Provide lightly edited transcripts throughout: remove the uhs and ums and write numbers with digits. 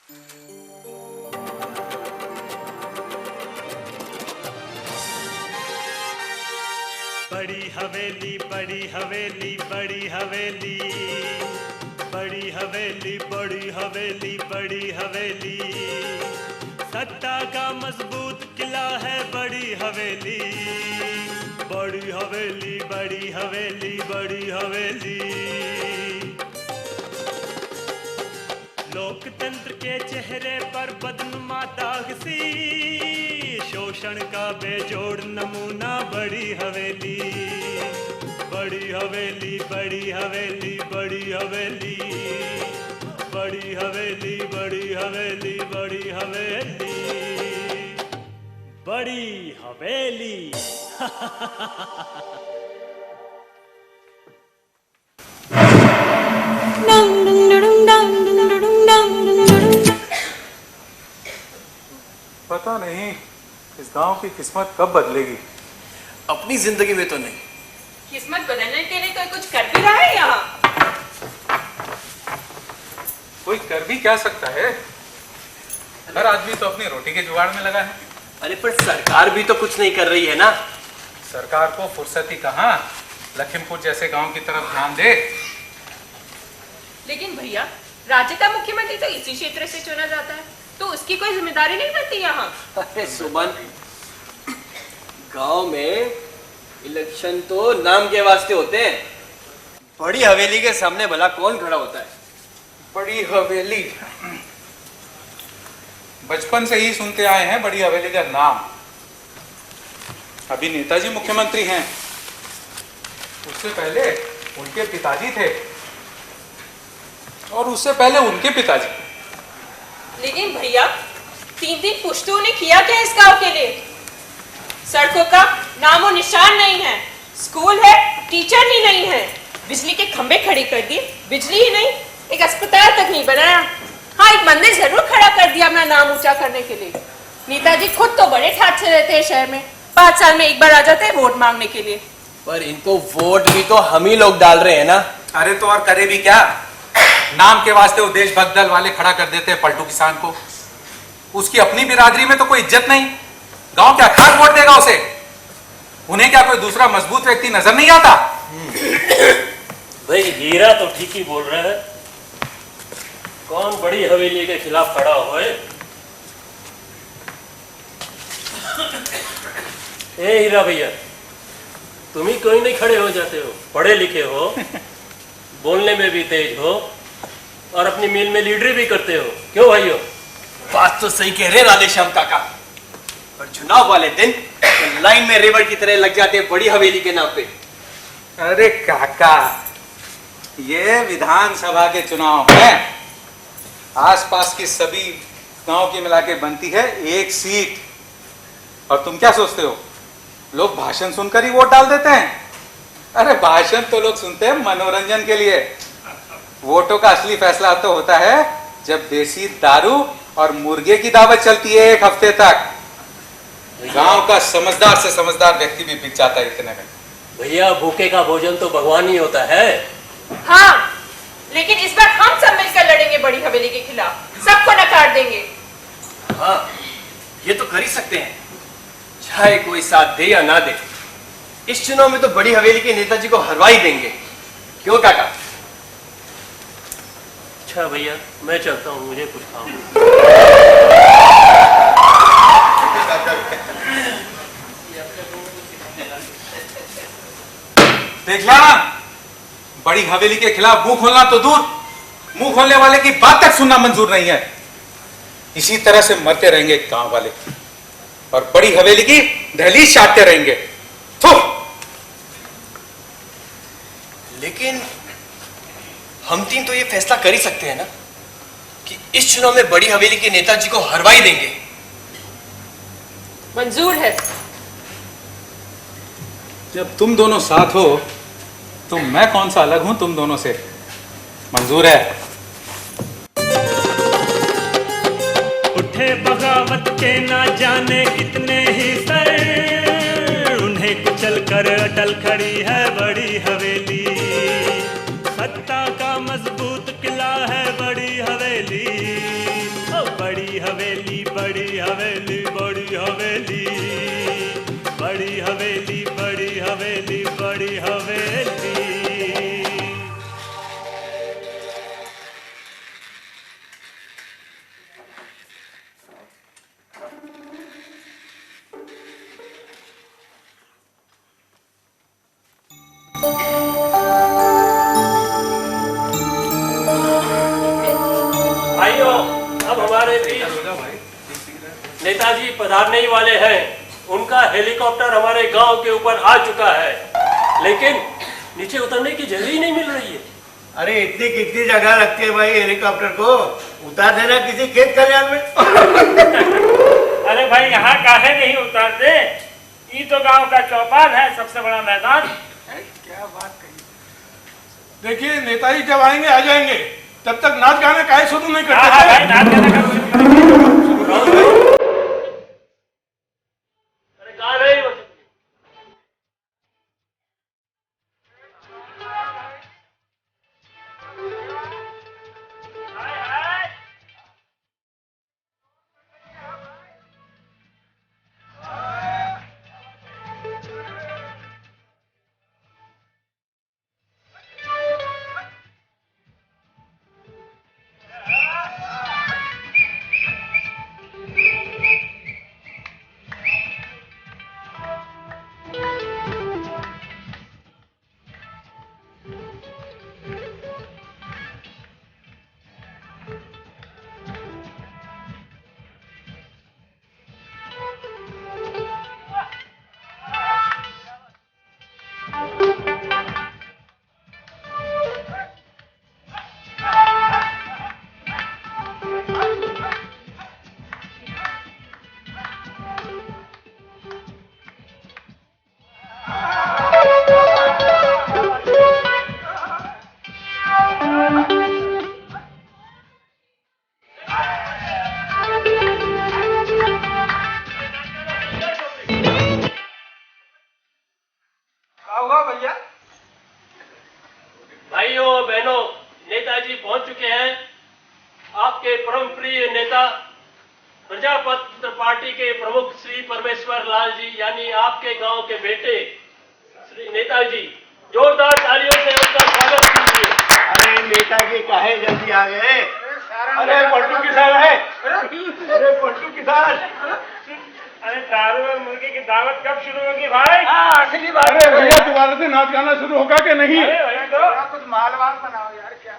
बड़ी हवेली बड़ी हवेली बड़ी हवेली, बड़ी हवेली बड़ी हवेली बड़ी हवेली, सत्ता का मजबूत किला है बड़ी हवेली, बड़ी हवेली बड़ी हवेली बड़ी हवेली। लोकतंत्र के चेहरे पर बदनुमा दाग सी, शोषण का बेजोड़ नमूना बड़ी हवेली, बड़ी हवेली बड़ी हवेली बड़ी हवेली, बड़ी हवेली बड़ी हवेली बड़ी हवेली बड़ी हवेली। पता नहीं इस गांव की किस्मत कब बदलेगी। अपनी जिंदगी में तो नहीं। किस्मत बदलने के लिए कोई कुछ कर भी रहा है यहाँ? कोई कर भी क्या सकता है, हर आदमी तो अपनी रोटी के जुगाड़ में लगा है। अरे पर सरकार भी तो कुछ नहीं कर रही है ना। सरकार को फुर्सत ही कहाँ, लखीमपुर जैसे गांव की तरफ ध्यान दे। लेकिन भैया, राज्य का मुख्यमंत्री तो इसी क्षेत्र से चुना जाता है, तो उसकी कोई जिम्मेदारी नहीं बनती यहाँ? अरे सुमन, गांव में इलेक्शन तो नाम के वास्ते होते हैं। बड़ी हवेली के सामने भला कौन खड़ा होता है? बड़ी हवेली, बचपन से ही सुनते आए हैं बड़ी हवेली का नाम। अभी नेताजी मुख्यमंत्री हैं, उससे पहले उनके पिताजी थे, और उससे पहले उनके पिताजी। लेकिन भैया, 3 पुश्तों ने किया क्या इस गांव के लिए? सड़कों का नामो निशान नहीं है, स्कूल है, टीचर ही नहीं है, बिजली के खंभे खड़े कर दिए, बिजली ही नहीं, एक अस्पताल तक नहीं बनाया। हाँ, एक मंदिर जरूर खड़ा कर दिया अपना नाम ऊंचा करने के लिए। नेताजी खुद तो बड़े ठाट से रहते हैं शहर में, 5 साल में एक बार आ जाते हैं वोट मांगने के लिए। पर इनको वोट भी तो हम ही लोग डाल रहे हैं ना। अरे तो और करे भी क्या, नाम के वास्ते वो देशभक्त दल वाले खड़ा कर देते हैं पलटू किसान को। उसकी अपनी बिरादरी में तो कोई इज्जत नहीं, गांव क्या खास वोट देगा उसे? उन्हें क्या कोई दूसरा मजबूत व्यक्ति नजर नहीं आता? भाई हीरा तो ठीक ही बोल रहा है, कौन बड़ी हवेली के खिलाफ खड़ा हो है? ए हीरा भैया, तुम ही क्यों नहीं खड़े हो जाते हो? पढ़े लिखे हो, बोलने में भी तेज हो, और अपनी मिल में लीडरी भी करते हो, क्यों भाइयों? बात तो सही कह रहे राधेश्याम काका, और चुनाव वाले दिन तो लाइन में रेवड़ की तरह लग जाते हैं बड़ी हवेली के नाम पे। अरे काका, ये विधानसभा के चुनाव हैं, आसपास की सभी गांव की मिला के बनती है एक सीट, और तुम क्या सोचते हो लोग भाषण सुनकर ही वोट डाल देते हैं? अरे भाषण तो लोग सुनते हैं मनोरंजन के लिए, वोटों का असली फैसला तो होता है जब देसी दारू और मुर्गे की दावत चलती है 1 हफ्ते तक। गांव का समझदार से समझदार व्यक्ति भी बिक जाता है इतने में। भैया, भूखे का भोजन तो भगवान ही होता है। हाँ, लेकिन इस बार हम सब मिलकर लड़ेंगे बड़ी हवेली के खिलाफ, सबको नकार देंगे। हाँ, ये तो कर ही सकते हैं, चाहे कोई साथ दे या ना दे। इस चुनाव में तो बड़ी हवेली के नेताजी को हरवा ही देंगे, क्यों काका? अच्छा भैया, मैं चलता हूँ, मुझे कुछ काम है। देख ला, बड़ी हवेली के खिलाफ मुंह खोलना तो दूर, मुंह खोलने वाले की बात तक सुनना मंजूर नहीं है। इसी तरह से मरते रहेंगे गांव वाले, और बड़ी हवेली की दहलीज चाटते रहेंगे। लेकिन हम 3 तो ये फैसला कर ही सकते हैं ना कि इस चुनाव में बड़ी हवेली के नेताजी को हरवा ही देंगे। मंजूर है। जब तुम दोनों साथ हो तो मैं कौन सा अलग हूं तुम दोनों से? मंजूर है। उठे बगावत के ना जाने कितने ही सर, उन्हें कुचल कर अटल खड़ी है बड़ी हवेली, सत्ता का मजबूत किला है बड़ी हवेली। बड़ी हवेली बड़ी हवेली बड़ी हवेली बड़ी हवेली बड़ी हवेली बड़ी हवेली। भाइयों, अब हमारे बीच नेताजी पधारने ही वाले हैं। उनका हेलीकॉप्टर हमारे गांव के ऊपर आ चुका है, लेकिन नीचे उतरने की जगह ही नहीं मिल रही है। अरे इतनी कितनी जगह लगती है भाई हेलीकॉप्टर को, उतार देना किसी खेत खलिहान में। अरे भाई यहाँ काहे नहीं उतारते, ये तो गांव का चौपाल है, सबसे बड़ा मैदान। क्या बात कही। देखिए नेताजी जब आएंगे आ जाएंगे, तब तक नाच गाने काहे शुरू नहीं हाँ हाँ भाई, करते? नाच गाना का शुरू करेंगे। अरे कहाँ रही वो? भाइयों बहनों, नेताजी पहुंच चुके हैं। आपके परम प्रिय नेता प्रजातंत्र पार्टी के प्रमुख श्री परमेश्वर लाल जी, यानी आपके गांव के बेटे श्री नेताजी, जोरदार तालियों से उनका स्वागत कीजिए। अरे नेताजी काहे जल्दी आ गए? अरे पलटू किसान है, अरे पलटू किसान। अरे दारू और मुर्गी की दावत कब शुरू होगी भाई? असली बात अरे भैया दोबारा से नाच गाना शुरू होगा कि नहीं? अरे भैया तो कुछ मालवाल बनाओ यार। क्या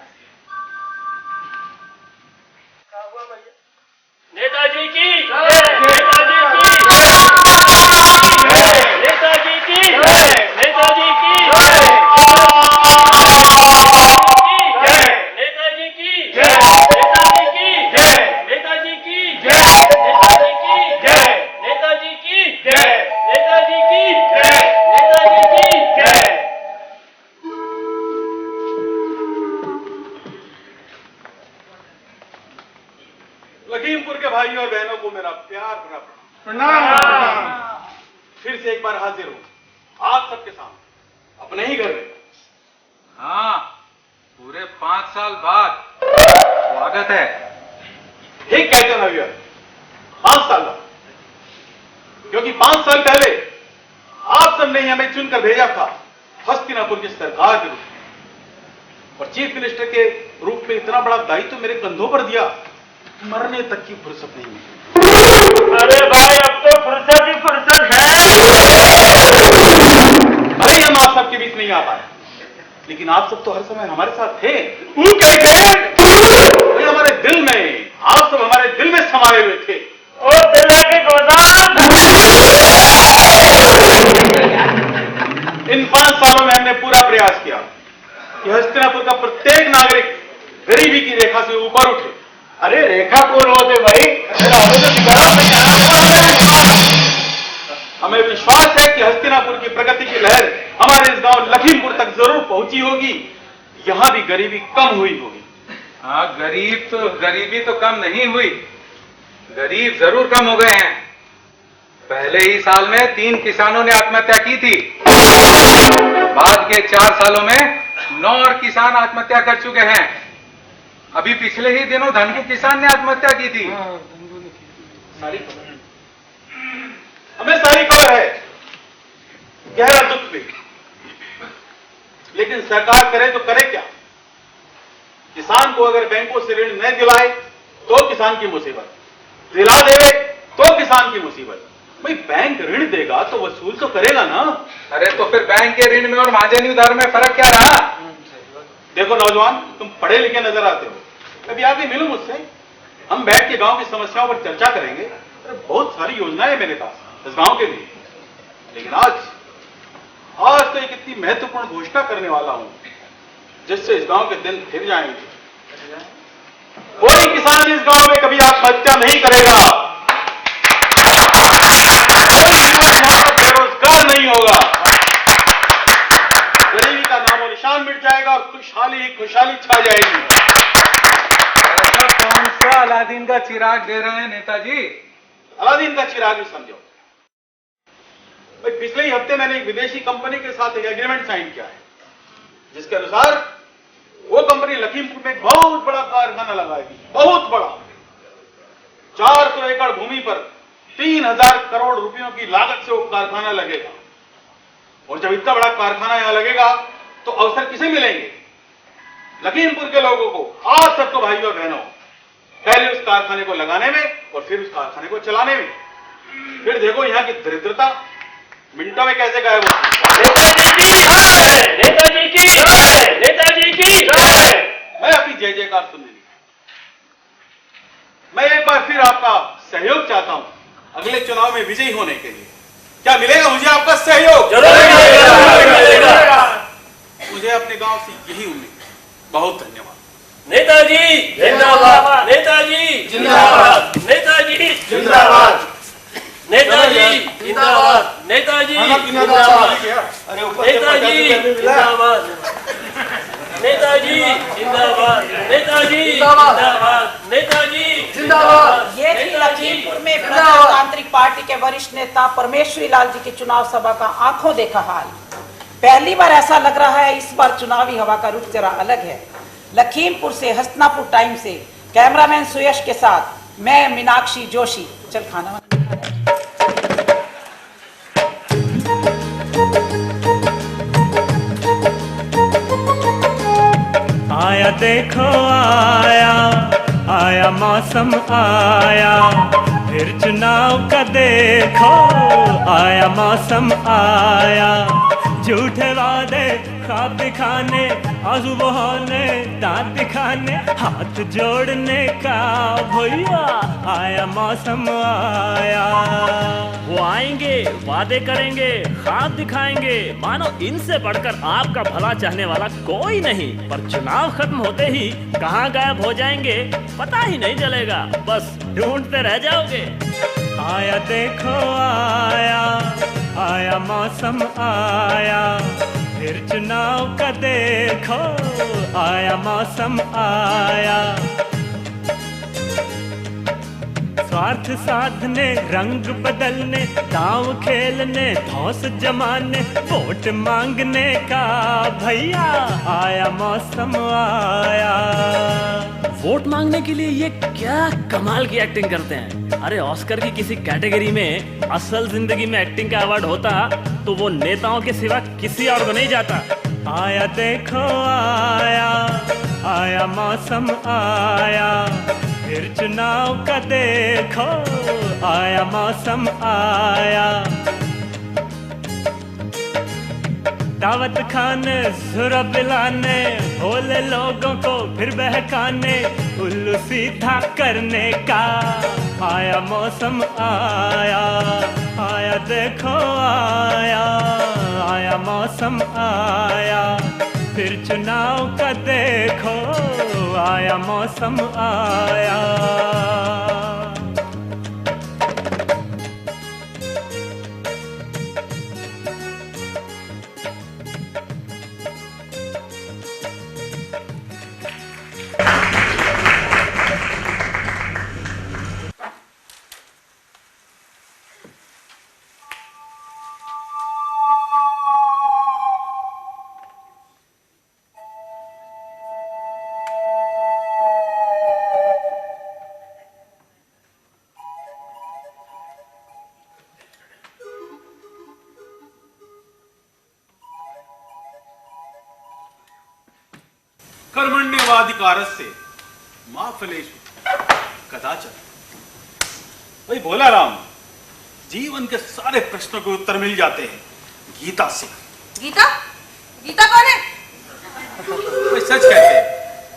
नेताजी की नेताजी की नेताजी की नेताजी की नेताजी की नेताजी की नेताजी की नेताजी की नेताजी की नेताजी की नेताजी की। लखीमपुर के भाइयों और बहनों को मेरा प्यार भरा प्रणाम। फिर से एक बार हाजिर हूं आप सबके सामने अपने ही घर में। हाँ, पूरे 5 साल बाद स्वागत है। ठीक कहते हो भैया, 5 साल बाद, क्योंकि 5 साल पहले आप सबने ही हमें चुनकर भेजा था हस्तिनापुर की सरकार के रूप में, और चीफ मिनिस्टर के रूप में इतना बड़ा दायित्व मेरे कंधों पर दिया, मरने तक की फुर्सत नहीं मिली। अरे भाई अब तो फुर्सत ही फुर्सत है। भले ही हम आप सबके बीच नहीं आ पाए, लेकिन आप सब तो हर समय हमारे साथ थे। वो कैसे? भाई हमारे दिल में, आप सब हमारे दिल में समाये हुए थे। ओ दिल के गोदाम। इन 5 सालों में हमने पूरा प्रयास किया कि हस्तिनापुर का प्रत्येक नागरिक गरीबी की रेखा से ऊपर उठे। अरे रेखा कौन होते भाई? हमें विश्वास है कि हस्तिनापुर की प्रगति की लहर हमारे इस गांव लखीमपुर तक जरूर पहुंची होगी। यहां भी गरीबी कम हुई होगी। हाँ, गरीबी तो कम नहीं हुई, गरीब जरूर कम हो गए हैं। पहले ही साल में 3 किसानों ने आत्महत्या की थी, बाद के 4 सालों में 9 और किसान आत्महत्या कर चुके हैं। अभी पिछले ही दिनों धन के किसान ने आत्महत्या की थी। सारी खबर हमें सारी खबर है, गहरा दुख भी। लेकिन सरकार करे तो करे क्या? किसान को अगर बैंकों से ऋण न दिलाए तो किसान की मुसीबत, दिला दे तो किसान की मुसीबत। भाई बैंक ऋण देगा तो वसूल तो करेगा ना। अरे तो फिर बैंक के ऋण में और महाजनी उधार में फर्क क्या रहा? देखो नौजवान, तुम पढ़े लिखे नजर आते हो, कभी आके मिलो मुझसे, हम बैठ के गांव की समस्याओं पर चर्चा करेंगे। अरे बहुत सारी योजनाएं मेरे पास इस गांव के लिए। लेकिन आज तो एक इतनी महत्वपूर्ण घोषणा करने वाला हूं जिससे इस गांव के दिन फिर जाएंगे। कोई किसान इस गांव में कभी आत्महत्या नहीं करेगा, कोई युवक यहां पर बेरोजगार नहीं होगा, गरीबी का नामो निशान मिट जाएगा और खुशहाली ही खुशहाली छा जाएगी। ऐसा कौन सा अलादीन का चिराग दे रहे हैं नेताजी? अलादीन का चिराग भी समझो भाई। पिछले ही हफ्ते मैंने एक विदेशी कंपनी के साथ एक एग्रीमेंट साइन किया है, जिसके अनुसार वो कंपनी लखीमपुर में एक बहुत बड़ा कारखाना लगाएगी, बहुत बड़ा। 400 एकड़ भूमि पर 3000 करोड़ रुपयों की लागत से वो कारखाना लगेगा। और जब इतना बड़ा कारखाना यहां लगेगा तो अवसर किसे मिलेंगे? लखीमपुर के लोगों को, आप सबको भाइयों और बहनों, पहले उस कारखाने को लगाने में और फिर उस कारखाने को चलाने में। फिर देखो यहां की दरिद्रता मिनटों में कैसे गायब होती है। नेताजी की जय, नेताजी की जय। मैं अपनी जय जयकार सुनने ली। मैं एक बार फिर आपका सहयोग चाहता हूं अगले चुनाव में विजयी होने के लिए। क्या मिलेगा मुझे आपका सहयोग? जरूर मिलेगा। मुझे अपने गांव से यही उम्मीद है। बहुत धन्यवाद। नेताजी जिंदाबाद, नेताजी जिंदाबाद, नेताजी जिंदाबाद, नेताजी जिंदाबाद, नेताजी जिंदाबाद, नेताजी जिंदाबाद, नेताजी जिंदाबाद, नेताजी जिंदाबाद, नेताजी जिंदाबाद। ये थी लखीमपुर में प्रजातांत्रिक पार्टी के वरिष्ठ नेता परमेश्वरी लाल जी की चुनाव सभा का आंखों देखा हाल। पहली बार ऐसा लग रहा है इस बार चुनावी हवा का रुख जरा अलग है। लखीमपुर से हस्तिनापुर टाइम से कैमरामैन सुयश के साथ मैं मीनाक्षी जोशी। चल खाना आया देखो आया, आया मौसम आया, फिर चुनाव का देखो आया मौसम आया। झूठे वादे ख्वाब दिखाने, आंसू बहाने, दांत दिखाने, हाथ जोड़ने का भैया आया मौसम आया। वो आएंगे, वादे करेंगे, ख्वाब दिखाएंगे, मानो इनसे बढ़कर आपका भला चाहने वाला कोई नहीं। पर चुनाव खत्म होते ही कहाँ गायब हो जाएंगे पता ही नहीं चलेगा, बस ढूंढते रह जाओगे। आया देखो आया, आया मौसम आया, फिर चुनाव का देखो आया मौसम आया। स्वार्थ साधने, रंग बदलने, दांव खेलने, धौंस जमाने, वोट मांगने का भैया आया मौसम आया। वोट मांगने के लिए ये क्या कमाल की एक्टिंग करते हैं। अरे ऑस्कर की किसी कैटेगरी में असल जिंदगी में एक्टिंग का अवार्ड होता तो वो नेताओं के सिवा किसी और को नहीं जाता। आया देखो आया, आया मौसम आया, फिर चुनाव का देखो आया मौसम आया। दावत खाने, सुरा पिलाने, भोले लोगों को फिर बहकाने, उल्लू सीधा करने का आया मौसम आया। आया देखो आया, आया मौसम आया, फिर चुनाव का देखो आया मौसम आया। कर्मण्येवाधिकारस्य मा फलेषु कदाचन। भाई भोला राम, जीवन के सारे प्रश्नों के उत्तर मिल जाते हैं गीता से। गीता? गीता कौन है? भाई सच कहते हैं,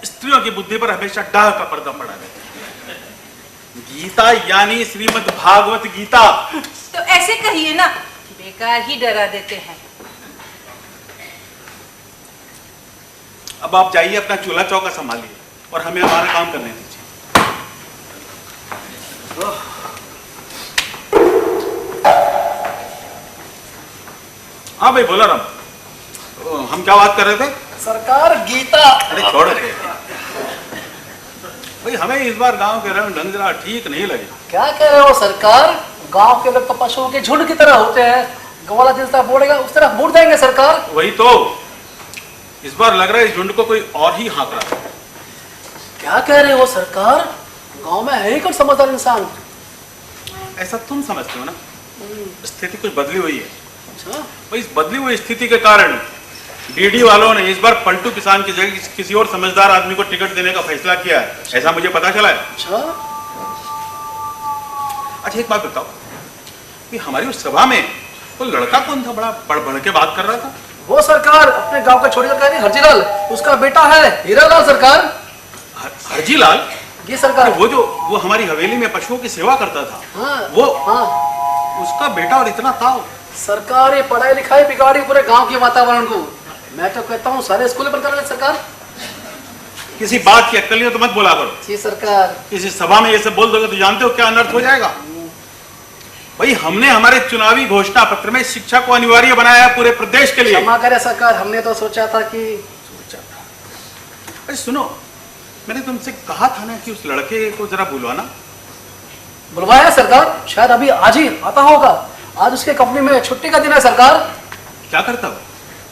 स्त्रियों की बुद्धि पर हमेशा डाह का पर्दा पड़ा रहता है। गीता यानी श्रीमद् भागवत गीता। तो ऐसे कहिए ना, बेकार ही डरा देते हैं। अब आप जाइए, अपना चूल्हा चौका संभालिए और हमें हमारा काम करने दीजिए। हाँ भाई भोला राम, हम क्या बात कर रहे थे? सरकार गीता। अरे छोड़ दे भाई, हमें इस बार गांव के रंग ढंग जरा ठीक नहीं लगे। क्या कह रहे हो सरकार? गांव के लोग तो पशुओं के झुंड की तरह होते हैं, ग्वाला जिस तरह बोलेगा उस तरह मुड़ जाएंगे सरकार। वही तो, इस बार लग रहा है इस झुंड को कोई और ही हाँक रहा है। क्या कह रहे हो सरकार? गांव में है ही कौन समझदार इंसान? ऐसा तुम समझते हो ना, स्थिति कुछ बदली हुई है। अच्छा, भाई इस बदली हुई स्थिति के कारण डीडी वालों ने इस बार पलटू किसान की जगह किसी और समझदार आदमी को टिकट देने का फैसला किया है, ऐसा मुझे पता चला है। अच्छा एक बात बताओ कि हमारी उस सभा में वो लड़का कौन था, बड़ा बढ़ के बात कर रहा था? वो सरकार अपने गांव का छोटी सरकार हरजीलाल, उसका बेटा है हीरालाल सरकार। हरजीलाल? जी सरकार। वो हमारी हवेली में पशुओं की सेवा करता था। हाँ, वो हाँ, उसका बेटा और इतना था। सरकार ये पढ़ाई लिखाई बिगाड़ी पूरे गांव के वातावरण को। मैं तो कहता हूँ सारे स्कूल बंद कर रहे सरकार। किसी बात की अक्ल नहीं तो मत बोला करो। जी सरकार। किसी सभा में ये सब बोल दोगे तो जानते हो क्या अनर्थ हो जाएगा। भाई हमने हमारे चुनावी घोषणा पत्र में शिक्षा को अनिवार्य बनाया है पूरे प्रदेश के लिए। क्षमा करें सरकार, हमने तो सोचा था कि अरे सुनो, मैंने तुमसे कहा था ना कि उस लड़के को जरा बुलवाना। बुलवाया सरकार, शायद अभी आज ही आता होगा। आज उसके कंपनी में छुट्टी का दिन है सरकार। क्या करता हो?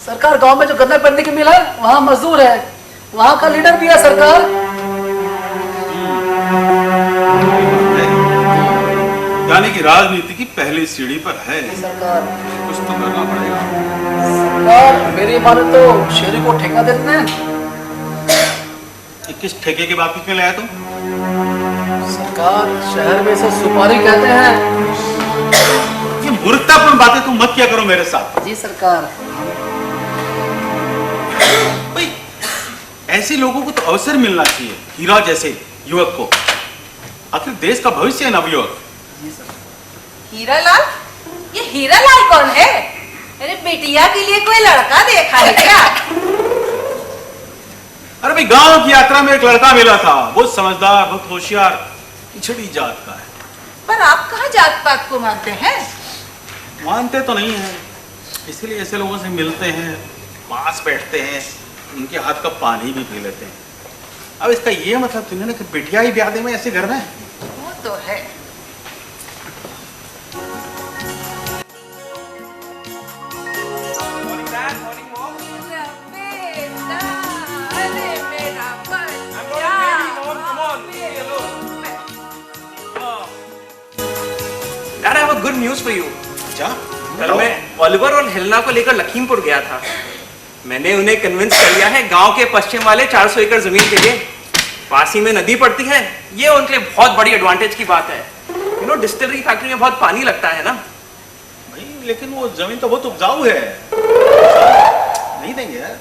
सरकार गांव में जो गन्ना पेरने की मिल है वहाँ मजदूर है, वहाँ का लीडर भी है सरकार। यानी कि राजनीति की पहली सीढ़ी पर है सरकार। कुछ तो करना पड़ेगा सरकार। मेरी माने तो शेरी को ठेका देते हैं। किस ठेके की बात में लाया तुम? सरकार शहर में से सुपारी कहते हैं। ये मूर्खतापूर्ण बातें तुम मत किया करो मेरे साथ। जी सरकार। भाई ऐसे लोगों को तो अवसर मिलना चाहिए, हीरा जैसे युवक को। आखिर देश का भविष्य है नवयुवक। हीरालाल? ये हीरालाल कौन है? अरे बिटिया के लिए कोई लड़का देखा है क्या? अरे भाई गांव की यात्रा में एक लड़का मिला था, बहुत समझदार, बहुत होशियार, पिछड़ी जात का है। पर आप कहाँ जात पात को मानते हैं? मानते तो नहीं है, इसीलिए ऐसे लोगों से मिलते हैं, पास बैठते हैं, उनके हाथ का पानी भी पी लेते हैं। अब इसका ये मतलब तो नहीं कि बिटिया ही ब्याह दे में ऐसे घर में। वो तो है। Dad, I have a good news for you. अच्छा? कल मैं ओलिवर और हेलेना को लेकर लखीमपुर गया था। मैंने उन्हें कन्विंस कर लिया है गांव के पश्चिम वाले 400 एकड़ जमीन के लिए। पास ही में नदी पड़ती है, ये उनके लिए बहुत बड़ी एडवांटेज की बात है। यू नो डिस्टिलरी फैक्ट्री में बहुत पानी लगता है ना। भाई लेकिन वो जमीन तो बहुत उपजाऊ है, नहीं देंगे यार।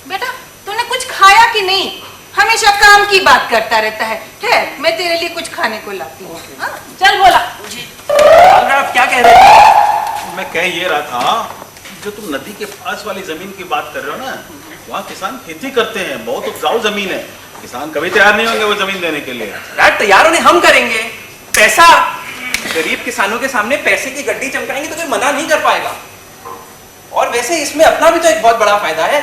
बेटा तूने कुछ खाया कि नहीं? हमेशा काम की बात करता रहता है। ठहर, मैं तेरे लिए कुछ खाने को लाती हूँ। हाँ, चल बोला। आप क्या कह रहे थे? मैं कह ये रहा था, जो तुम नदी के पास वाली जमीन की बात कर रहे हो ना, वहाँ किसान खेती करते हैं, बहुत उपजाऊ जमीन है। किसान कभी तैयार नहीं होंगे वो जमीन देने के लिए। डैड तैयार होने हम करेंगे। पैसा, गरीब किसानों के सामने पैसे की गड्डी चमकाएंगे तो कोई मना नहीं कर पाएगा। और वैसे इसमें अपना भी तो एक बहुत बड़ा फायदा है।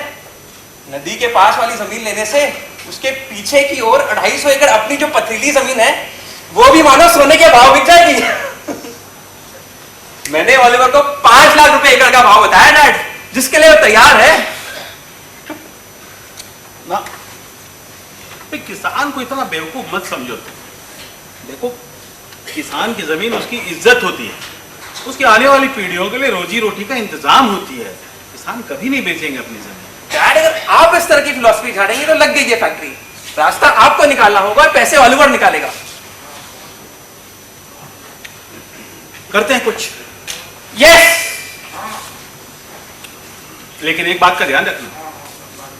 नदी के पास वाली जमीन लेने से उसके पीछे की ओर 250 एकड़ अपनी जो पथरीली जमीन है वो भी मानो सोने के भाव बिक जाएगी। मैंने ओलिवर को 5 लाख रुपए एकड़ का भाव बताया डैड, जिसके लिए वो तैयार है ना। किसान को इतना बेवकूफ मत समझो। देखो किसान की जमीन उसकी इज्जत होती है, उसकी आने वाली पीढ़ियों के लिए रोजी रोटी का इंतजाम होती है। किसान कभी नहीं बेचेंगे अपनी जमीन। डैड अगर आप इस तरह की फिलॉसफी झाड़ेंगे तो लग गई ये फैक्ट्री। रास्ता आपको निकालना होगा और पैसे ऑलिवर निकालेगा। करते हैं कुछ। यस। लेकिन एक बात का ध्यान रखना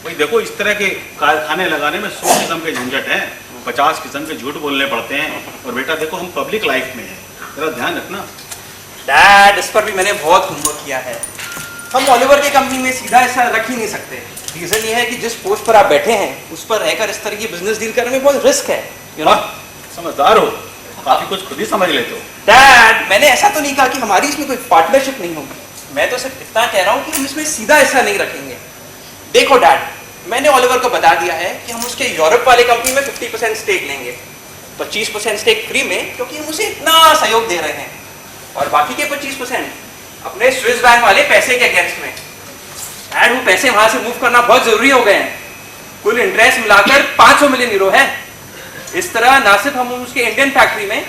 भाई, देखो इस तरह के कारखाने लगाने में 100 किस्म के झंझट हैं, 50 किस्म के झूठ बोलने पड़ते हैं। और बेटा देखो हम पब्लिक लाइफ में हैं, जरा ध्यान रखना। डैड, इस पर भी मैंने बहुत होमवर्क किया है। हम ऑलिवर की कंपनी में सीधा ऐसा रख ही नहीं सकते। रीजन ये है कि जिस पोस्ट पर आप बैठे हैं उस पर रहकर इस तरह की बिजनेस डील करने में बहुत रिस्क है। यू नो, समझदार हो, काफी कुछ खुद ही समझ लेते हो। डैड, मैंने ऐसा तो नहीं कहा कि हमारी इसमें कोई पार्टनरशिप नहीं होगी। मैं तो सिर्फ इतना कह रहा हूँ कि हम इसमें सीधा हिस्सा नहीं रखेंगे। देखो डैड, मैंने ऑलिवर को बता दिया है कि हम उसके यूरोप वाले कंपनी में 50% स्टेक लेंगे, 25% स्टेक फ्री में, क्योंकि हम उसे इतना सहयोग दे रहे हैं, और बाकी के 25% अपने स्विस बैंक वाले पैसे के अगेंस्ट में। डैड, वो पैसे वहां से मूव करना बहुत जरूरी हो गए हैं। कुल इंटरेस्ट मिलाकर 500 मिलियन यूरो है। इस तरह ना सिर्फ हम उसके इंडियन फैक्ट्री में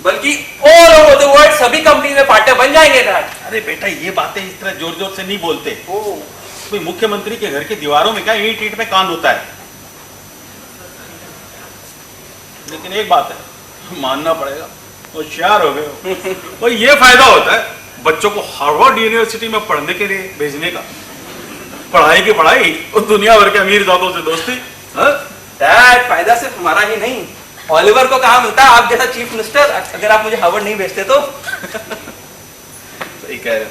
बल्कि ऑल ओवर द वर्ल्ड सभी कंपनी में पार्टनर बन जाएंगे। डैड, अरे बेटा ये बातें इस तरह जोर जोर से नहीं बोलते। कोई मुख्यमंत्री के घर की दीवारों में क्या ईंट ईंट में कान होता है। लेकिन एक बात है, मानना पड़ेगा, होशियार हो गए हो। भाई ये फायदा होता है बच्चों को हार्वर्ड यूनिवर्सिटी में पढ़ने के लिए भेजने का। पढ़ाई की पढ़ाई और दुनिया भर के अमीर जातों से दोस्ती। डैड, फायदा सिर्फ हमारा ही नहीं, ऑलिवर को कहाँ मिलता आप जैसा चीफ मिनिस्टर अगर आप मुझे हार्वर्ड नहीं भेजते तो। सही कह रहे हो।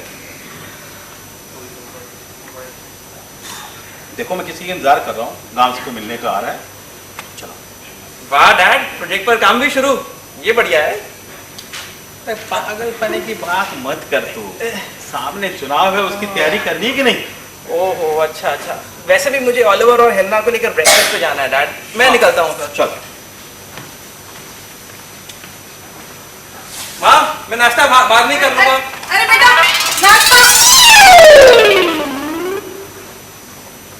देखो मैं किसी का इंतजार कर रहा हूँ, गांव से मिलने का आ रहा है। चलो। वाह डैड, प्रोजेक्ट पर काम भी शुरू, ये बढ़िया है। पागलपने की बात मत कर तू, सामने चुनाव है, उसकी तैयारी करनी है कि नहीं? ओहो, अच्छा अच्छा। वैसे भी मुझे ऑलिवर और हेलना को लेकर ब्रेकफास्ट पे जाना है डैड, मैं निकलता हूँ फिर। चल। माँ, मैं नाश्ता बाद में कर लूंगा। अरे बेटा, नाश्ता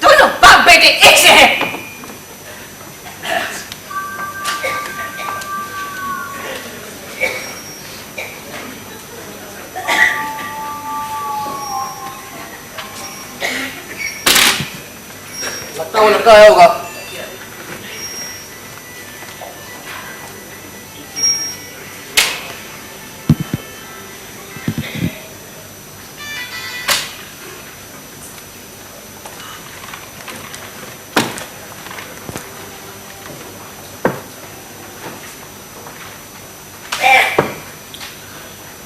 दोनों बाप बेटे एक से हैं। लगता है वो लड़का आया होगा।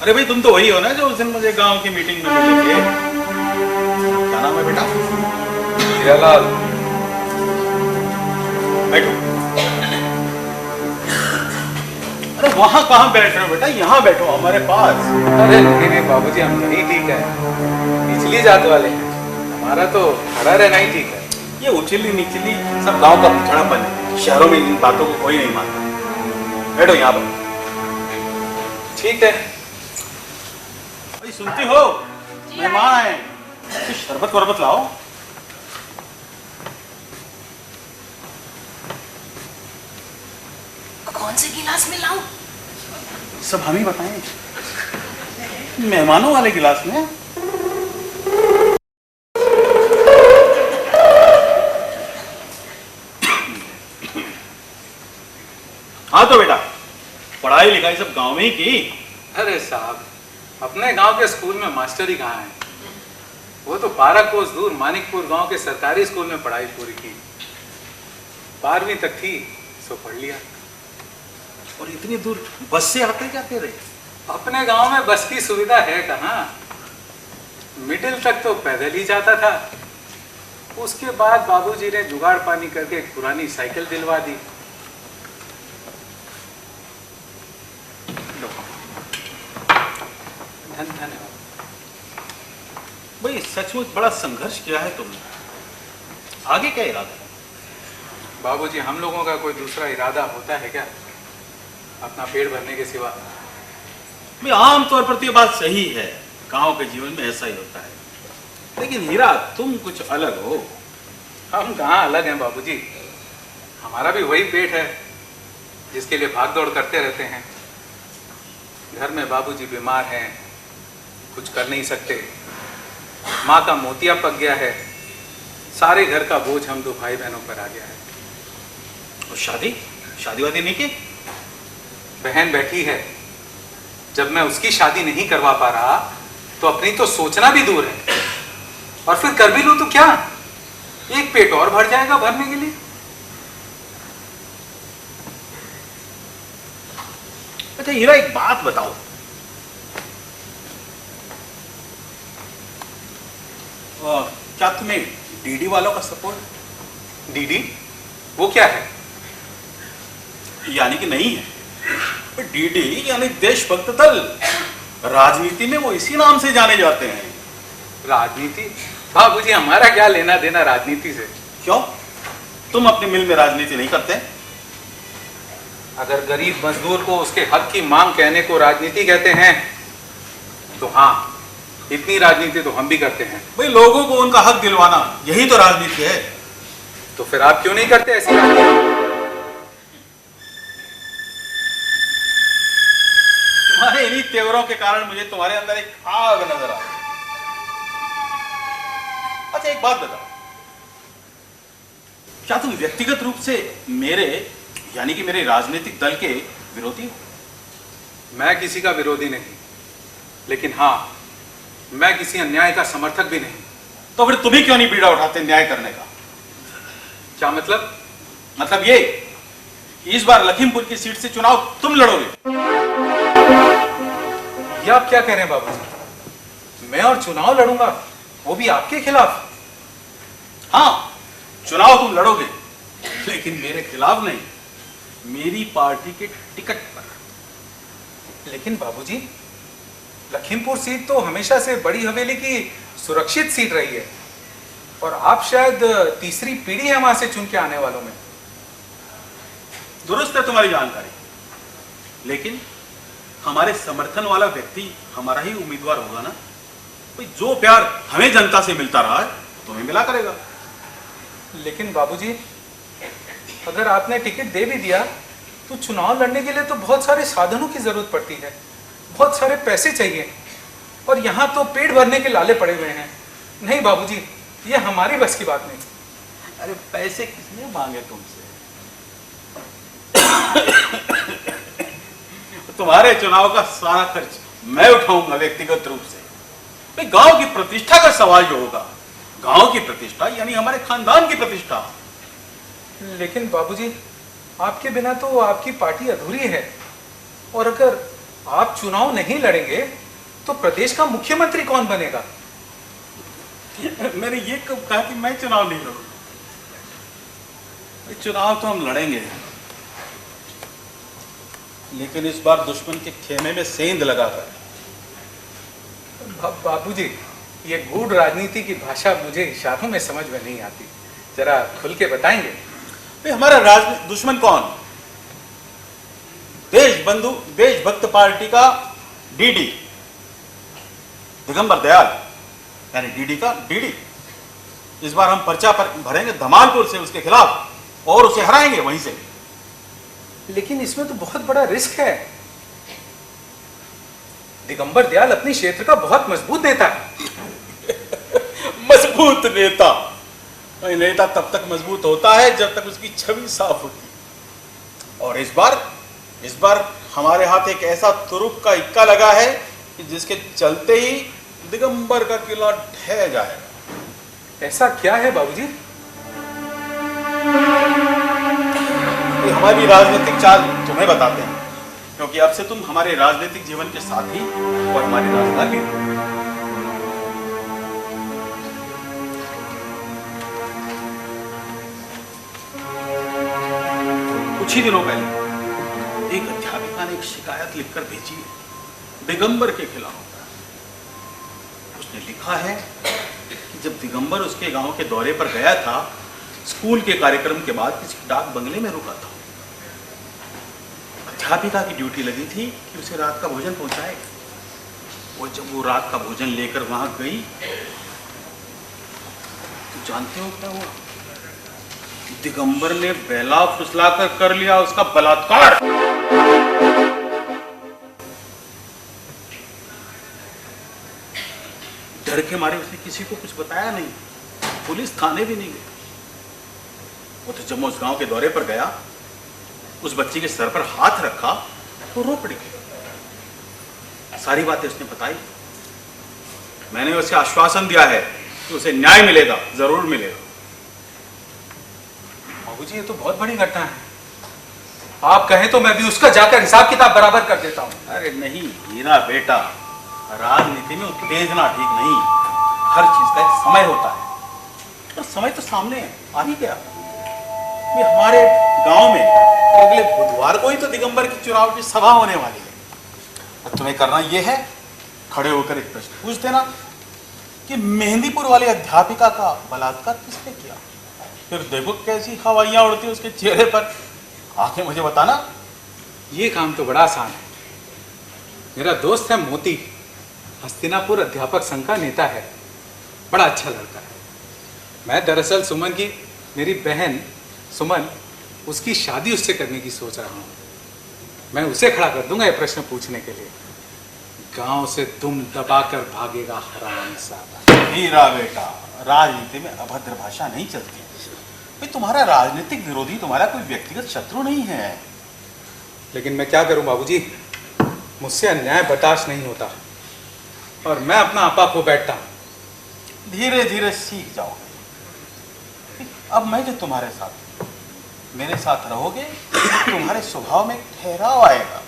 अरे भाई तुम तो वही हो ना जो उस दिन मुझे गांव की मीटिंग में मिले थे। क्या नाम है बेटा? हीरालाल। बैठो। अरे वहां कहाँ बैठ रहे हो बेटा, यहाँ बैठो हमारे पास। अरे नहीं बाबूजी, हम नहीं ठीक है, निचली जात वाले हैं, हमारा तो खड़ा रहना ही ठीक है। ये उचली निचली सब गांव का पिछड़ापन है, शहरों में इन बातों को कोई नहीं मानता। बैठो यहाँ पर। ठीक है। भाई सुनती हो, मेहमान आए, कुछ शरबत वरबत लाओ। कौन से गिलास में लाऊं? सब हम ही बताएं। मेहमानों वाले गिलास में। हाँ तो बेटा, पढ़ाई लिखाई सब गांव में ही की? अरे साहब, अपने गांव के स्कूल में मास्टर ही कहाँ है? वो तो 12 कोस दूर मानिकपुर गांव के सरकारी स्कूल में पढ़ाई पूरी की। 12वीं तक थी, सो पढ़ लिया। और इतनी दूर बस से आते जाते रहे? अपने गांव में बस की सुविधा है कहाँ? मिडिल तक तो पैदल ही जाता था। उसके बाद बाबूजी ने जुगाड़ पानी करके एक पुरानी साइकिल दिलवा दी। धन्यवाद। भाई सचमुच बड़ा संघर्ष किया है तुमने। आगे क्या इरादा है? बाबूजी, हम लोगों का कोई दूसरा इरादा होता है क्या, अपना पेट भरने के सिवा? आमतौर पर तो ये बात सही है, गांव के जीवन में ऐसा ही होता है। लेकिन हीरा, तुम कुछ अलग हो। हम कहाँ अलग हैं बाबूजी, हमारा भी वही पेट है जिसके लिए भाग दौड़ करते रहते हैं। घर में बाबूजी बीमार हैं, कुछ कर नहीं सकते। माँ का मोतिया पक गया है, सारे घर का बोझ हम 2 भाई बहनों पर आ गया है। और शादी वादी नहीं की? बहन बैठी है, जब मैं उसकी शादी नहीं करवा पा रहा तो अपनी तो सोचना भी दूर है, और फिर कर भी लूं तो क्या, एक पेट और भर जाएगा भरने के लिए। अच्छा हीरा, एक बात बताओ, क्या तुम्हें डीडी वालों का सपोर्ट? डीडी? वो क्या है? यानी कि नहीं है। डीडी यानी देशभक्त दल, राजनीति में वो इसी नाम से जाने जाते हैं। राजनीति? बाबूजी, हमारा क्या लेना देना राजनीति से? क्यों, तुम अपनी मिल में राजनीति नहीं करते? अगर गरीब मजदूर को उसके हक की मांग कहने को राजनीति कहते हैं तो हाँ, इतनी राजनीति तो हम भी करते हैं। भाई, लोगों को उनका हक दिलवाना यही तो राजनीति है। तो फिर आप क्यों नहीं करते ऐसी राजनीति? तुम्हारे इन्हीं तेवरों के कारण मुझे तुम्हारे अंदर एक आग नजर आ रही। अच्छा एक बात बताओ, क्या तुम व्यक्तिगत रूप से मेरे यानी कि मेरे राजनीतिक दल के विरोधी हो? मैं किसी का विरोधी नहीं, लेकिन हाँ, मैं किसी अन्याय का समर्थक भी नहीं। तो फिर तुम ही क्यों नहीं बीड़ा उठाते न्याय करने का? क्या मतलब? मतलब ये, इस बार लखीमपुर की सीट से चुनाव तुम लड़ोगे। ये आप क्या कह रहे हैं बाबूजी? मैं और चुनाव लड़ूंगा, वो भी आपके खिलाफ? हाँ, चुनाव तुम लड़ोगे, लेकिन मेरे खिलाफ नहीं, मेरी पार्टी के टिकट पर। लेकिन बाबूजी, लखीमपुर सीट तो हमेशा से बड़ी हवेली की सुरक्षित सीट रही है, और आप शायद तीसरी पीढ़ी है वहां से चुन के आने वालों में। दुरुस्त है तुम्हारी जानकारी, लेकिन हमारे समर्थन वाला व्यक्ति हमारा ही उम्मीदवार होगा ना। भाई, जो प्यार हमें जनता से मिलता रहा है तुम्हें मिला करेगा। लेकिन बाबूजी, अगर आपने टिकट दे भी दिया तो चुनाव लड़ने के लिए तो बहुत सारे साधनों की जरूरत पड़ती है, बहुत सारे पैसे चाहिए, और यहाँ तो पेट भरने के लाले पड़े हुए हैं। नहीं बाबूजी, ये हमारी बस की बात नहीं। अरे पैसे किसने मांगे तुमसे? तुम्हारे चुनाव का सारा खर्च मैं उठाऊंगा व्यक्तिगत रूप से। भाई, गांव की प्रतिष्ठा का सवाल जो होगा, गांव की प्रतिष्ठा यानी हमारे खानदान की प्रतिष्ठा। लेकिन बाबूजी, आपके बिना तो आपकी पार्टी अधूरी है, और अगर आप चुनाव नहीं लड़ेंगे तो प्रदेश का मुख्यमंत्री कौन बनेगा? मैंने ये कब कहा कि मैं चुनाव नहीं लड़ूंगा? चुनाव तो हम लड़ेंगे, लेकिन इस बार दुश्मन के खेमे में सेंध लगाकर। बाबूजी, ये गूढ़ राजनीति की भाषा मुझे इशारों में समझ में नहीं आती, जरा खुल के बताएंगे? भाई, हमारा दुश्मन कौन? देशभक्त पार्टी का डीडी, दिगंबर दयाल, यानी डीडी का डीडी। इस बार हम पर्चा भरेंगे धमालपुर से उसके खिलाफ, और उसे हराएंगे वहीं से। लेकिन इसमें तो बहुत बड़ा रिस्क है। दिगंबर दयाल अपने क्षेत्र का बहुत मजबूत नेता है। मजबूत नेता? नेता तब तक मजबूत होता है जब तक उसकी छवि साफ होती है। और इस बार हमारे हाथ एक ऐसा तुरुप का इक्का लगा है कि जिसके चलते ही दिगंबर का किला ढह जाएगा। ऐसा क्या है बाबूजी? हमारी राजनीतिक चाल तुम्हें बताते हैं, क्योंकि अब से तुम हमारे राजनीतिक जीवन के साथी और हमारे राजदार भी हो। कुछ ही दिनों पहले एक अध्यापिका ने एक शिकायत लिखकर भेजी है दिगंबर के खिलाफ। उसने लिखा है कि जब दिगंबर उसके गांव के दौरे पर गया था, स्कूल के कार्यक्रम के बाद किसी डाक बंगले में रुका था। अध्यापिका की ड्यूटी लगी थी कि उसे रात का भोजन पहुंचाए। वो जब वो रात का भोजन लेकर वहां गई तो जानते हो क्या हुआ? दिगंबर ने बेला फुसलाकर कर लिया उसका बलात्कार। डर के मारे उसने किसी को कुछ बताया नहीं। पुलिस थाने भी नहीं गई। वो तो जब मैं उस गांव के दौरे पर गया, उस बच्ची के सर पर हाथ रखा तो रो पड़ी। सारी बातें उसने बताई। मैंने उसे आश्वासन दिया है कि उसे न्याय मिलेगा, जरूर मिलेगा। बाबूजी, ये तो बहुत बड़ी घटना है। आप कहें तो मैं भी उसका जाकर हिसाब किताब बराबर कर देता हूं। अरे नहीं हीरा बेटा, राजनीति में उत्तेजना ठीक नहीं। हर चीज का एक समय होता है और समय तो सामने आ ही गया। ये हमारे गांव में अगले बुधवार को ही तो दिगंबर की चुनाव की सभा होने वाली है। और तुम्हें करना यह है, खड़े होकर एक प्रश्न पूछ देना कि मेहंदीपुर वाली अध्यापिका का बलात्कार किसने किया। फिर देखो कैसी हवाइयां उड़ती उसके चेहरे पर। आके मुझे बताना। ये काम तो बड़ा आसान है। मेरा दोस्त है मोती, हस्तिनापुर अध्यापक संघ का नेता है। बड़ा अच्छा लड़का है। मैं दरअसल सुमन की, मेरी बहन सुमन, उसकी शादी उससे करने की सोच रहा हूँ। मैं उसे खड़ा कर दूंगा ये प्रश्न पूछने के लिए। गांव से दुम दबाकर भागेगा हरामजादा। हीरा बेटा, राजनीति में अभद्र भाषा नहीं चलती। भाई तुम्हारा राजनीतिक विरोधी तुम्हारा कोई व्यक्तिगत शत्रु नहीं है। लेकिन मैं क्या करूं बाबूजी, मुझसे अन्याय बर्दाश्त नहीं होता और मैं अपना आपा खो बैठता हूं। धीरे धीरे सीख जाओगे। अब मैं जो तुम्हारे साथ, मेरे साथ रहोगे, तुम्हारे स्वभाव में ठहराव आएगा।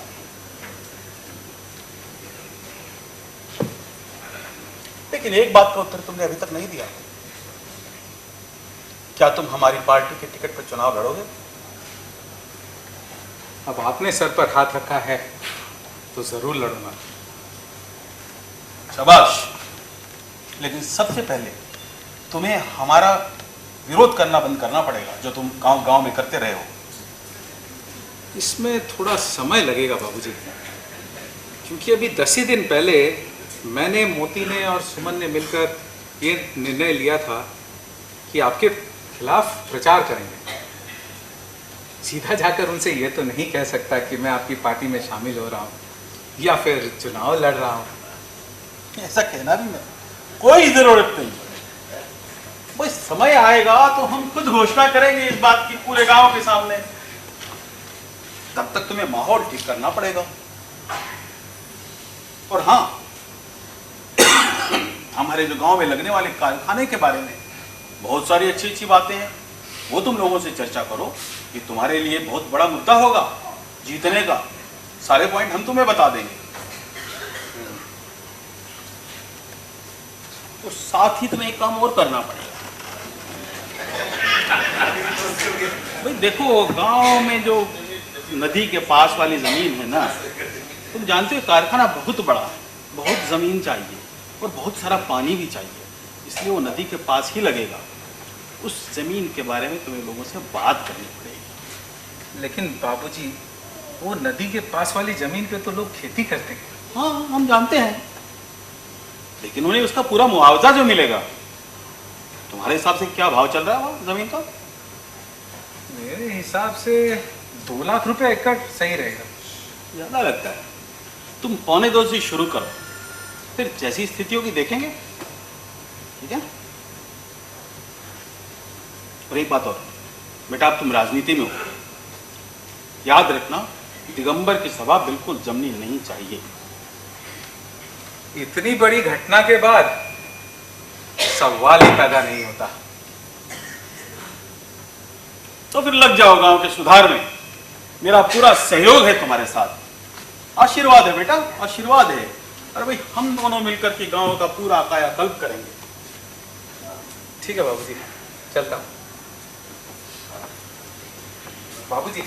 लेकिन एक बात का उत्तर तुमने अभी तक नहीं दिया। क्या तुम हमारी पार्टी के टिकट पर चुनाव लड़ोगे? अब आपने सर पर हाथ रखा है तो जरूर लड़ूंगा। शाबाश। लेकिन सबसे पहले तुम्हें हमारा विरोध करना बंद करना पड़ेगा, जो तुम गांव गांव में करते रहे हो। इसमें थोड़ा समय लगेगा बाबूजी, क्योंकि अभी 10 ही दिन पहले मैंने, मोती ने और सुमन ने मिलकर ये निर्णय लिया था कि आपके खिलाफ प्रचार करेंगे। सीधा जाकर उनसे ये तो नहीं कह सकता कि मैं आपकी पार्टी में शामिल हो रहा हूँ या फिर चुनाव लड़ रहा हूँ। ऐसा कहना भी कोई जरूरत नहीं। बस समय आएगा तो हम खुद घोषणा करेंगे इस बात की पूरे गांव के सामने। तब तक तुम्हें माहौल ठीक करना पड़ेगा। और हाँ, हमारे जो गांव में लगने वाले कारखाने के बारे में बहुत सारी अच्छी अच्छी बातें हैं। वो तुम लोगों से चर्चा करो। ये तुम्हारे लिए बहुत बड़ा मुद्दा होगा जीतने का। सारे पॉइंट हम तुम्हें बता देंगे। तो साथ ही तुम्हें एक काम और करना पड़ेगा। भाई देखो, गांव में जो नदी के पास वाली जमीन है ना, तुम जानते हो कारखाना बहुत बड़ा है, बहुत जमीन चाहिए और बहुत सारा पानी भी चाहिए। इसलिए वो नदी के पास ही लगेगा। उस जमीन के बारे में तुम्हें लोगों से बात करनी पड़ेगी। लेकिन बाबूजी, वो नदी के पास वाली जमीन पे तो लोग खेती करते हैं। हाँ, हम जानते हैं, लेकिन उन्हें उसका पूरा मुआवजा जो मिलेगा, तुम्हारे हिसाब से क्या भाव चल रहा है वहाँ जमीन का? मेरे हिसाब से 2 लाख रुपए एकड़ सही रहेगा। ज्यादा लगता है। तुम 1.25 से शुरू करो, फिर जैसी स्थिति होगी देखेंगे। ठीक है? और एक बात और बेटा, अब तुम राजनीति में हो, याद रखना दिगंबर की सभा बिल्कुल जमनी नहीं चाहिए। इतनी बड़ी घटना के बाद सवाल ही पैदा नहीं होता। तो फिर लग जाओ गांव के सुधार में। मेरा पूरा सहयोग है तुम्हारे साथ। आशीर्वाद है बेटा, आशीर्वाद है। अरे भाई, हम दोनों मिलकर के गांव का पूरा कायाकल्प करेंगे। ठीक है बाबूजी, चलता हूं। बाबूजी,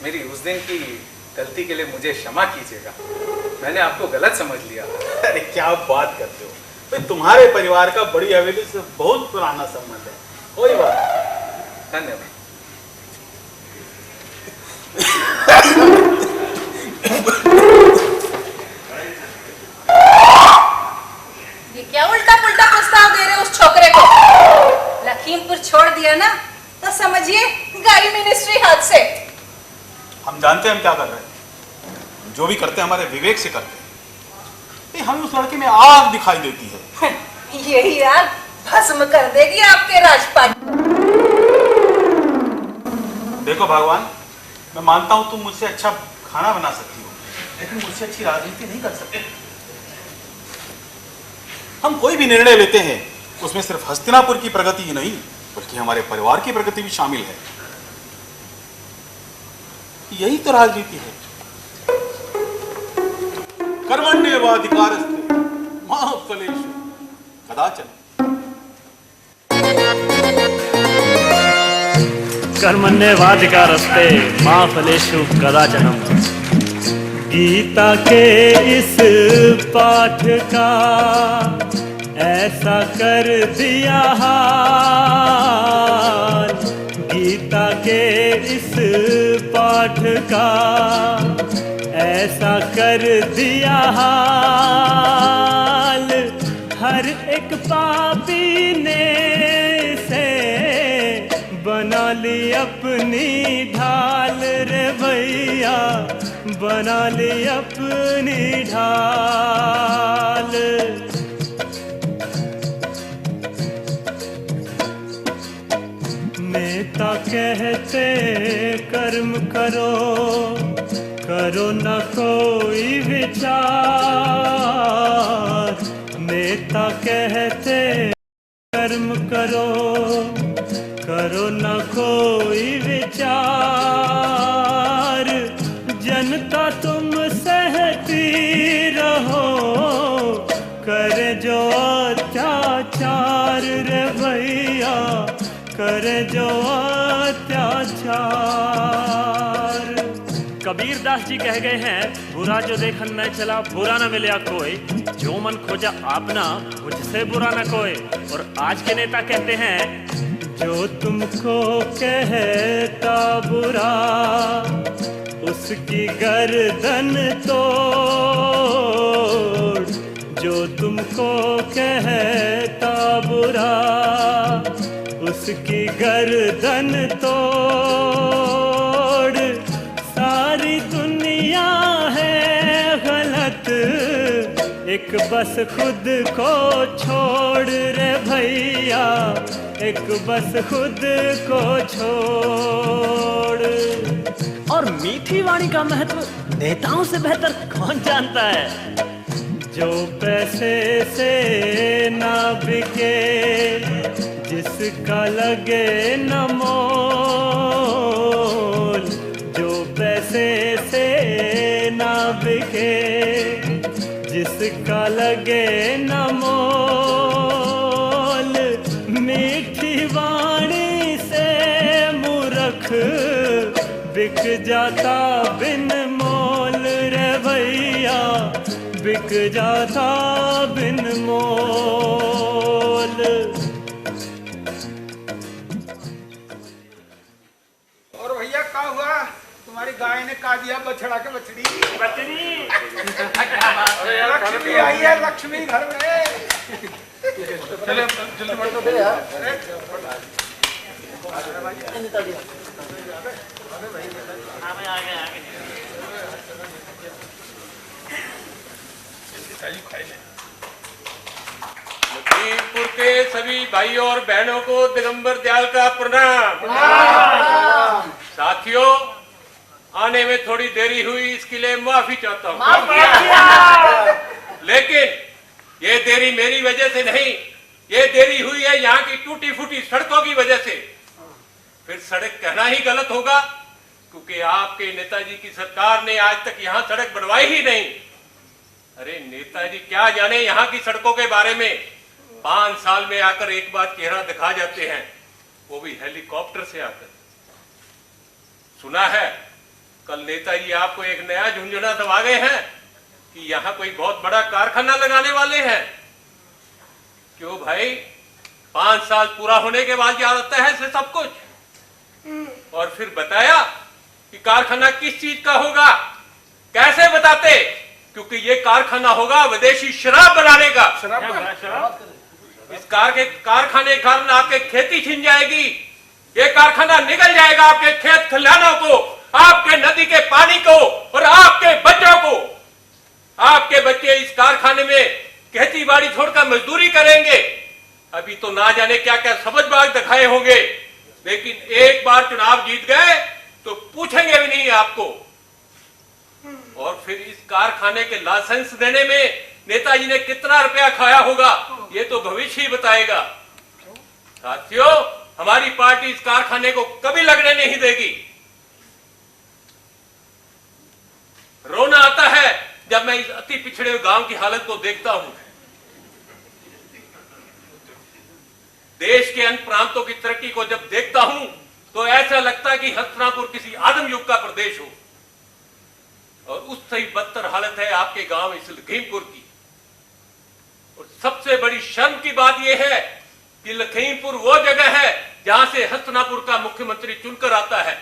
मेरी उस दिन की गलती के लिए मुझे क्षमा कीजिएगा। मैंने आपको गलत समझ लिया। अरे क्या बात करते हो भाई, तुम्हारे परिवार का बड़ी हवेली से बहुत पुराना संबंध है। कोई बात नहीं। धन्यवाद। ये क्या उल्टा पुल्टा प्रस्ताव दे रहे हो उस छोकरे को? लखीमपुर छोड़ दिया ना तो समझिए गई मिनिस्ट्री हाथ से। हम जानते हैं हम क्या कर रहे हैं। जो भी करते हैं हमारे विवेक से करते हैं। हमें उस लड़के में आग दिखाई देती है। यही आग भस्म कर देगी आपके राजपाट। देखो भगवान, मैं मानता हूं तुम मुझसे अच्छा खाना बना सकती हो, लेकिन मुझसे अच्छी राजनीति नहीं कर सकते। हम कोई भी निर्णय लेते हैं उसमें सिर्फ हस्तिनापुर की प्रगति ही नहीं बल्कि हमारे परिवार की प्रगति भी शामिल है। यही तो राजनीति है। कर्मण्येवाधिकारस्ते मा फलेषु कदाचन। कर्मण्येवाधिकारस्ते मा फलेषु कदाचनम। गीता के इस पाठ का ऐसा कर दिया हाल, गीता के इस पाठ का ऐसा कर दिया हाल, हर एक पापी ने से बना ली अपनी ढाल रे भैया, बना ली अपनी ढाल। नेता कहते कर्म करो, करो न कोई विचार। नेता कहते कर्म करो, करो न कोई विचार। जनता तुम सहती रहो, करे जो अत्याचार रे भैया, करे जो अत्याचार। कबीर दास जी कह गए हैं, बुरा जो देखन न चला बुरा न मिला कोई, जो मन खोजा आपना मुझसे बुरा न कोई। और आज के नेता कहते हैं, जो तुमको कहता बुरा उसकी गर्दन तोड़, जो तुमको कहता बुरा उसकी गर्दन तोड़। सारी दुनिया है गलत, एक बस खुद को छोड़ रे भैया, एक बस खुद को छोड़। और मीठी वाणी का महत्व नेताओं से बेहतर कौन जानता है। जो पैसे से ना बिके, जिसका लगे न मोल, जो पैसे से ना बिके, जिसका लगे न मोल। मीठी वाणी से मूर्ख बिक जाता बिन मोल रे भैया, बिक जाता बिन मोल। और भैया क्या हुआ, तुम्हारी गाय ने का दिया बछड़ा के बछड़ी? बचनी लक्ष्मी आई है, लक्ष्मी घर में। चले जल्दी बढ़ दो यार। लखीमपुर के सभी भाइयों और बहनों को दिगंबर दयाल का प्रणाम। साथियों, आने में थोड़ी देरी हुई, इसके लिए माफी चाहता हूँ। लेकिन ये देरी मेरी वजह से नहीं, ये देरी हुई है यहाँ की टूटी फूटी सड़कों की वजह से। फिर सड़क कहना ही गलत होगा, क्योंकि आपके नेताजी की सरकार ने आज तक यहाँ सड़क बनवाई ही नहीं। अरे नेताजी क्या जाने यहाँ की सड़कों के बारे में। 5 साल में आकर एक बार चेहरा दिखा जाते हैं, वो भी हेलीकॉप्टर से आकर। सुना है कल नेताजी आपको एक नया झुंझुना दबा गए हैं कि यहाँ कोई बहुत बड़ा कारखाना लगाने वाले हैं। क्यों भाई, 5 साल पूरा होने के बाद याद आता है सब कुछ? और फिर बताया कि कारखाना किस चीज का होगा? कैसे बताते? क्योंकि ये कारखाना होगा विदेशी शराब बनाने का। इस कारखाने के कारण आपके खेती छिन जाएगी। ये कारखाना निकल जाएगा आपके खेत खलिहानों को, आपके नदी के पानी को और आपके बच्चों को। आपके बच्चे इस कारखाने में खेती बाड़ी छोड़कर मजदूरी करेंगे। अभी तो ना जाने क्या क्या समझबाग दिखाए होंगे, लेकिन एक बार चुनाव जीत गए तो पूछेंगे भी नहीं आपको। और फिर इस कारखाने के लाइसेंस देने में नेताजी ने कितना रुपया खाया होगा, ये तो भविष्य ही बताएगा। साथियों, हमारी पार्टी इस कारखाने को कभी लगने नहीं देगी। रोना आता है जब मैं इस अति पिछड़े हुए गांव की हालत को देखता हूं। देश के अन्य प्रांतों की तरक्की को जब देखता हूं तो ऐसा लगता है कि हस्तिनापुर किसी आदम युग का प्रदेश हो, और उससे ही बदतर हालत है आपके गांव इस लखीमपुर की। और सबसे बड़ी शर्म की बात यह है कि लखीमपुर वो जगह है जहां से हस्तिनापुर का मुख्यमंत्री चुनकर आता है,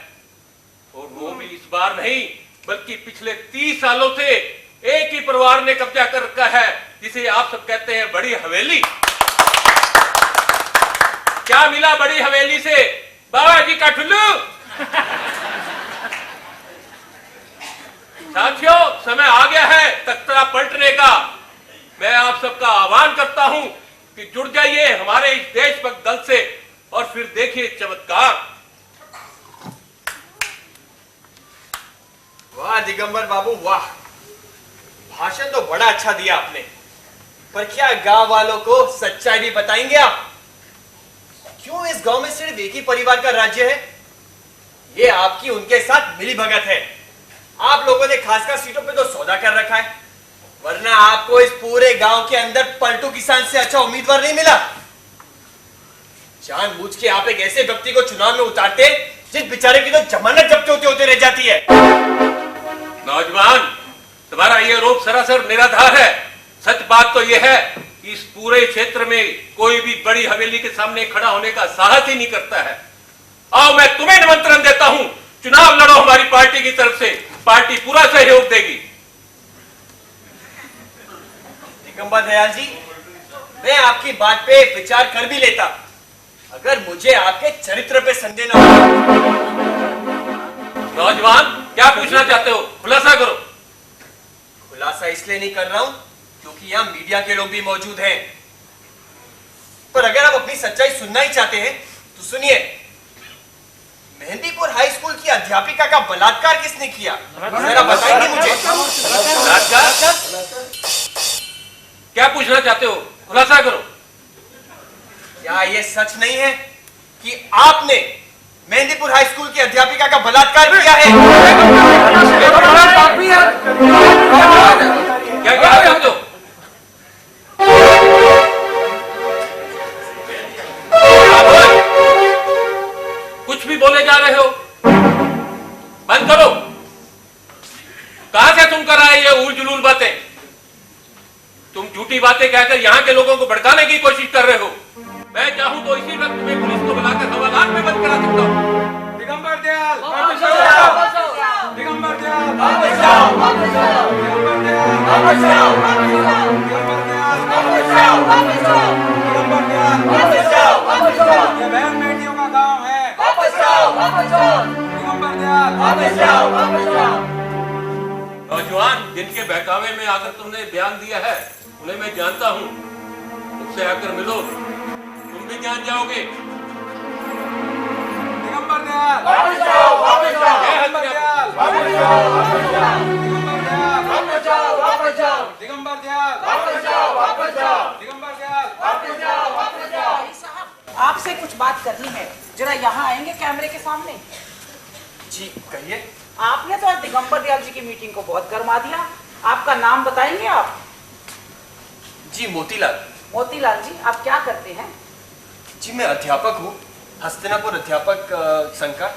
और वो भी इस बार नहीं बल्कि पिछले 30 सालों से एक ही परिवार ने कब्जा कर रखा है, जिसे आप सब कहते हैं बड़ी हवेली। क्या मिला बड़ी हवेली से? बाबा जी का ठुल्लू। साथियों, समय आ गया है तख्ता पलटने का। मैं आप सबका आह्वान करता हूं कि जुड़ जाइए हमारे इस देशभक्त दल से और फिर देखिए चमत्कार। वाह दिगंबर बाबू वाह, भाषण तो बड़ा अच्छा दिया आपने, पर क्या गांव वालों को सच्चाई भी बताएंगे आप? क्यों इस गांव में सिर्फ एक ही परिवार का राज्य है? ये आपकी उनके साथ मिली भगत है। आप लोगों ने खासकर सीटों पे तो सौदा कर रखा है, वरना आपको इस पूरे गांव के अंदर पलटू किसान से अच्छा उम्मीदवार नहीं मिला। जानबूझ के आप एक ऐसे व्यक्ति को चुनाव में उतारते जिस बेचारे की तो जमानत जब्त होते होते रह जाती है। नौजवान, तुम्हारा यह आरोप सरासर निराधार है। सच बात तो यह है कि इस पूरे क्षेत्र में कोई भी बड़ी हवेली के सामने खड़ा होने का साहस ही नहीं करता है। आओ, मैं तुम्हें निमंत्रण देता हूं, चुनाव लड़ो हमारी पार्टी की तरफ से, पार्टी पूरा सहयोग देगी। दिगंबर दयाल जी, मैं आपकी बात पे विचार कर भी लेता अगर मुझे आपके चरित्र पे संदेह न हो। नौजवान, क्या पूछना चाहते हो? खुलासा करो। खुलासा इसलिए नहीं कर रहा हूं क्योंकि यहां मीडिया के लोग भी मौजूद हैं, पर अगर आप अपनी सच्चाई सुनना ही चाहते हैं तो सुनिए। मेहंदीपुर हाई स्कूल की अध्यापिका का बलात्कार किसने किया, जरा बताएंगे मुझे? क्या पूछना चाहते हो? खुलासा करो। क्या ये सच नहीं है कि आपने मेहंदीपुर हाई स्कूल की अध्यापिका का बलात्कार किया है? क्या क्या कहते हो? कुछ भी बोले जा रहे हो, बंद करो। कहां से तुम कर रहे ये उल जुलूल बातें? तुम झूठी बातें कहकर यहां के लोगों को भड़काने की कोशिश कर रहे हो। मैं चाहूं तो इसी वक्त तुम्हें पुलिस को बुलाकर हवालात में बंद करा सकता हूं। दिगंबर दयाल वापस जाओ, दिगंबर दयाल वापस जाओ, वापस जाओ, दिगंबर दयाल वापस जाओ, वापस जाओ, दिगंबर दयाल वापस जाओ, वापस जाओ, दिगंबर दयाल वापस जाओ, वापस जाओ, ये बहन बेटियों का गांव है, वापस जाओ, वापस जाओ, दिगंबर दयाल वापस जाओ, वापस जाओ। नौजवान, जिनके बहकावे में आकर तुमने बयान दिया है उन्हें मैं जानता हूं, मुझसे आकर मिलो, तुम भी जान जाओगे। दिगंबर दयाल वापस जाओ, वापस जाओ, दिगंबर दयाल वापस जाओ, वापस जाओ, दिगंबर दयाल वापस जाओ, वापस जाओ, दिगंबर दयाल वापस जाओ, वापस जाओ, दिगंबर दयाल वापस जाओ, वापस जाओ। आपसे कुछ बात करनी है, जरा यहाँ आएंगे कैमरे के सामने? जी कहिए। आपने तो आज दिगंबर दयाल जी की मीटिंग को बहुत गरमा दिया। आपका नाम बताएंगे आप? जी मोतीलाल। मोतीलाल जी, आप क्या करते हैं? जी मैं अध्यापक हूँ, हस्तिनापुर अध्यापक संघ का,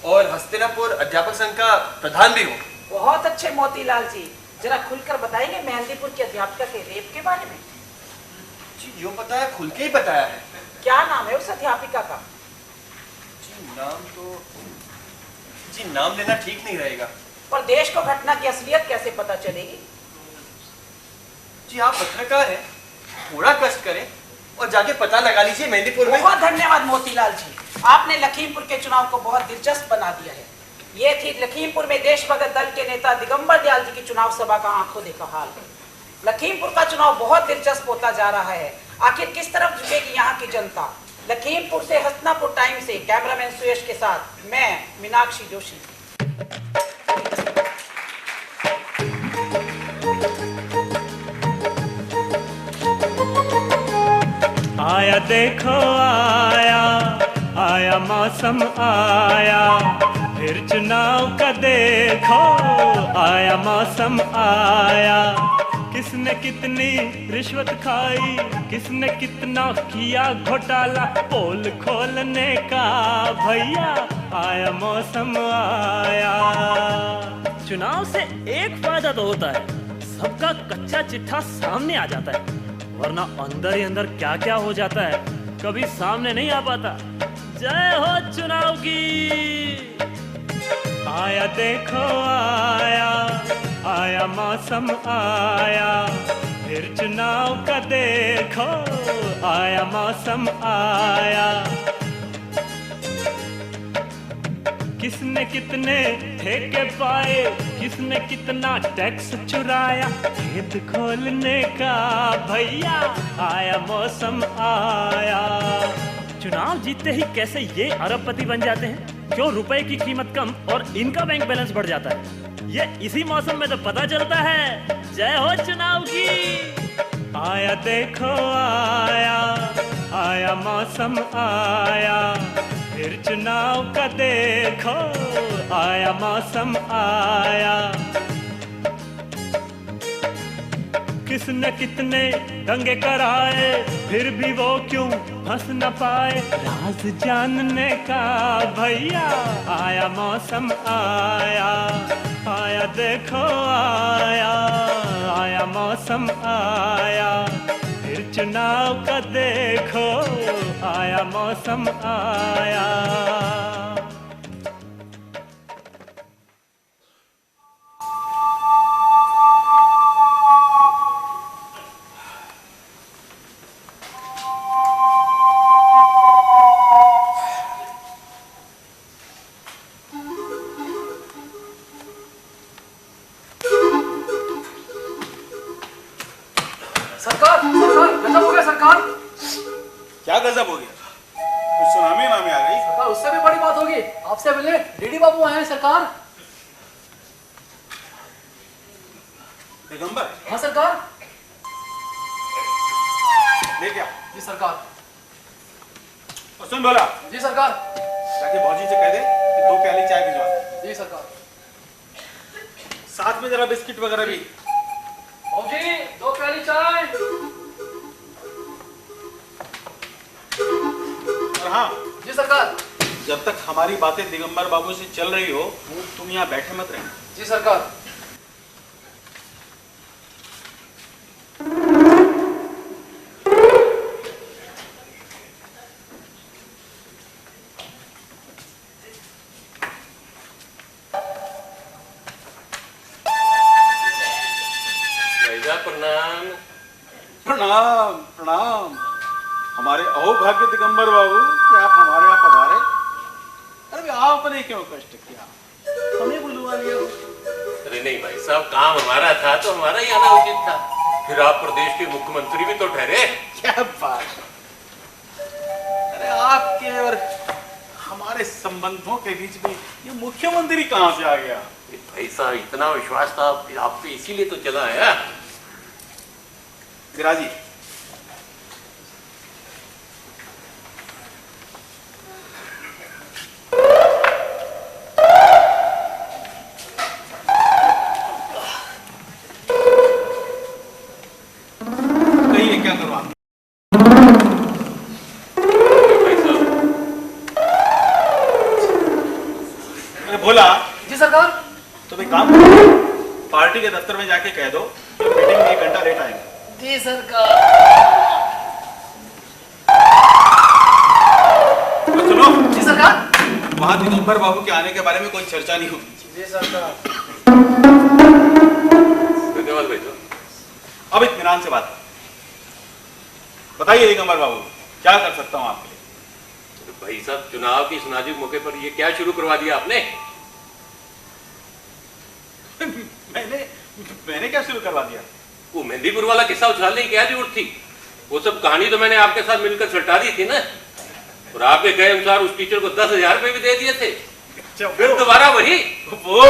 और हस्तिनापुर अध्यापक संघ का प्रधान भी हूँ। बहुत अच्छे मोतीलाल जी, जरा खुलकर बताएंगे मेहंदीपुर की अध्यापिका के रेप के बारे में? जी जो पता है खुल के ही बताया है। क्या नाम है उस अध्यापिका का? जी नाम लेना ठीक नहीं रहेगा। पर देश को घटना की असलियत कैसे पता चलेगी? जी आप पत्रकार हैं, थोड़ा कष्ट करें और जाके पता लगा लीजिए मेहंदीपुर में। बहुत धन्यवाद मोतीलाल जी, आपने लखीमपुर के चुनाव को बहुत दिलचस्प बना दिया है। ये थी लखीमपुर में देशभक्त दल के नेता दिगंबर दयाल जी की चुनाव सभा का आंखों देखा हाल। लखीमपुर का चुनाव बहुत दिलचस्प होता जा रहा है। आखिर किस तरफ झुकेगी यहाँ की जनता? लखीमपुर से हसनापुर टाइम से कैमरामैन सुयश के साथ मैं मीनाक्षी जोशी। आया देखो आया, आया मौसम आया, फिर चुनाव का देखो आया मौसम आया। किसने कितनी रिश्वत खाई, किसने कितना किया घोटाला, पोल खोलने का भैया आया मौसम आया। चुनाव से एक फायदा तो होता है, सबका कच्चा चिट्ठा सामने आ जाता है, वरना अंदर ही अंदर क्या क्या हो जाता है कभी सामने नहीं आ पाता। जय हो चुनाव की। आया देखो आया, आया मौसम आया, फिर चुनाव का देखो आया मौसम आया। किसने कितने ठेके पाए, किसने कितना टैक्स चुराया, खेत खोलने का भैया आया मौसम आया। चुनाव जीतते ही कैसे ये अरबपति बन जाते हैं, क्यों रुपए की कीमत कम और इनका बैंक बैलेंस बढ़ जाता है, ये इसी मौसम में तो पता चलता है। जय हो चुनाव की। आया देखो आया, आया मौसम आया, फिर चुनाव का देखो आया मौसम आया। किसने कितने दंगे कराए, फिर भी वो क्यों फंस न पाए, राज जानने का भैया आया मौसम आया। आया देखो आया, आया मौसम आया, फिर चुनाव का देखो आया मौसम आया। सरकार सरकार गजब हो गया सरकार। क्या गजब हो गया? कुछ सुनामी नामी आ गई? सरकार उससे भी बड़ी बात होगी, आपसे मिलने डीडी बाबू आए हैं सरकार। पैगंबर? हाँ सरकार। ले क्या? जी सरकार। और सुन बोला। जी सरकार। जाके भौजी से कह दे कि 2 प्याली चाय भिजवा दे। जी सरकार। साथ में जरा बिस्किट वगैरह भी। भौजी 2 प्याली चाय। और हाँ। जी सरकार। जब तक हमारी बातें दिगंबर बाबू से चल रही हो, तुम यहाँ बैठे मत रहना। जी सरकार। प्रणाम। प्रणाम प्रणाम। हमारे अहोभाग्य दिगंबर बाबू कि आप हमारे यहाँ पधारे। अरे आपने क्यों कष्ट किया, हमें बुलवा लिया। अरे नहीं भाई साहब, काम हमारा था तो हमारा ही आना उचित था। फिर आप प्रदेश के मुख्यमंत्री भी तो ठहरे। क्या बात। अरे आपके और हमारे संबंधों के बीच में ये मुख्यमंत्री कहाँ से आ गया? भाई साहब इतना विश्वास था आप पे, इसीलिए तो चला आया। विराजी कहिए क्या करवा? अरे बोला। जी सरकार। तो एक काम करो, पार्टी के दफ्तर में जाके कह दो कि मीटिंग में 1 घंटा लेट आएंगे। जी सरकार। सुनो। जी सरकार। वहां दिगंबर बाबू के आने के बारे में कोई चर्चा नहीं होगी। जी सरकार। धन्यवाद भाई साहब। अब इत्मीनान से बात बताइए दिगंबर बाबू, क्या कर सकता हूं आपके लिए? भाई साहब चुनाव की इस नाजुक मौके पर ये क्या शुरू करवा दिया आपने? मैंने क्या शुरू करवा दिया? वो मेहंदीपुर वाला किस्सा उछालने की क्या जरूरत थी? वो सब कहानी तो मैंने आपके साथ मिलकर सल्टा दी थी ना, और आपके कहे अनुसार उस टीचर को 10,000 रुपए भी दे दिए थे। फिर दोबारा वही वो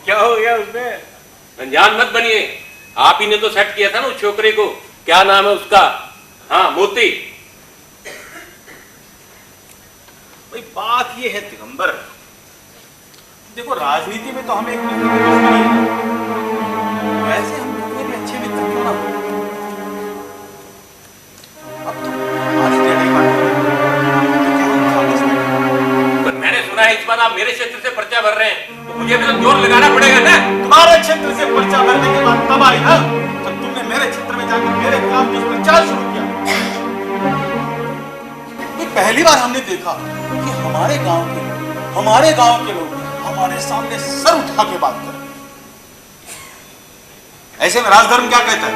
क्या हो गया उसमें? अनजान मत बनिए, आप ही ने तो सेट किया था ना उस छोकरे को, क्या नाम है उसका? हाँ, मोती। भाई बात ये है दिगंबर, देखो राजनीति में तो हम एक दूसरे के दुश्मन ही हैं, वैसे हम कितने भी अच्छे मित्र क्यों ना हो। अब तुम हमारी टेढ़ी बात तो क्या हम खामोश बैठे? पर मैंने सुना है इस बार आप मेरे क्षेत्र से पर्चा भर रहे हैं, तो मुझे भी तो जोर लगाना पड़ेगा ना। तुम्हारे क्षेत्र से पर्चा भरने की बात तब आई ना जब तुमने मेरे क्षेत्र में जाकर मेरे खिलाफ दुष्प्रचार शुरू किया। ये पहली बार हमने देखा कि हमारे गांव के लोग हमारे सामने सर उठा के बात कर रहे हैं। ऐसे में राजधर्म क्या कहता है?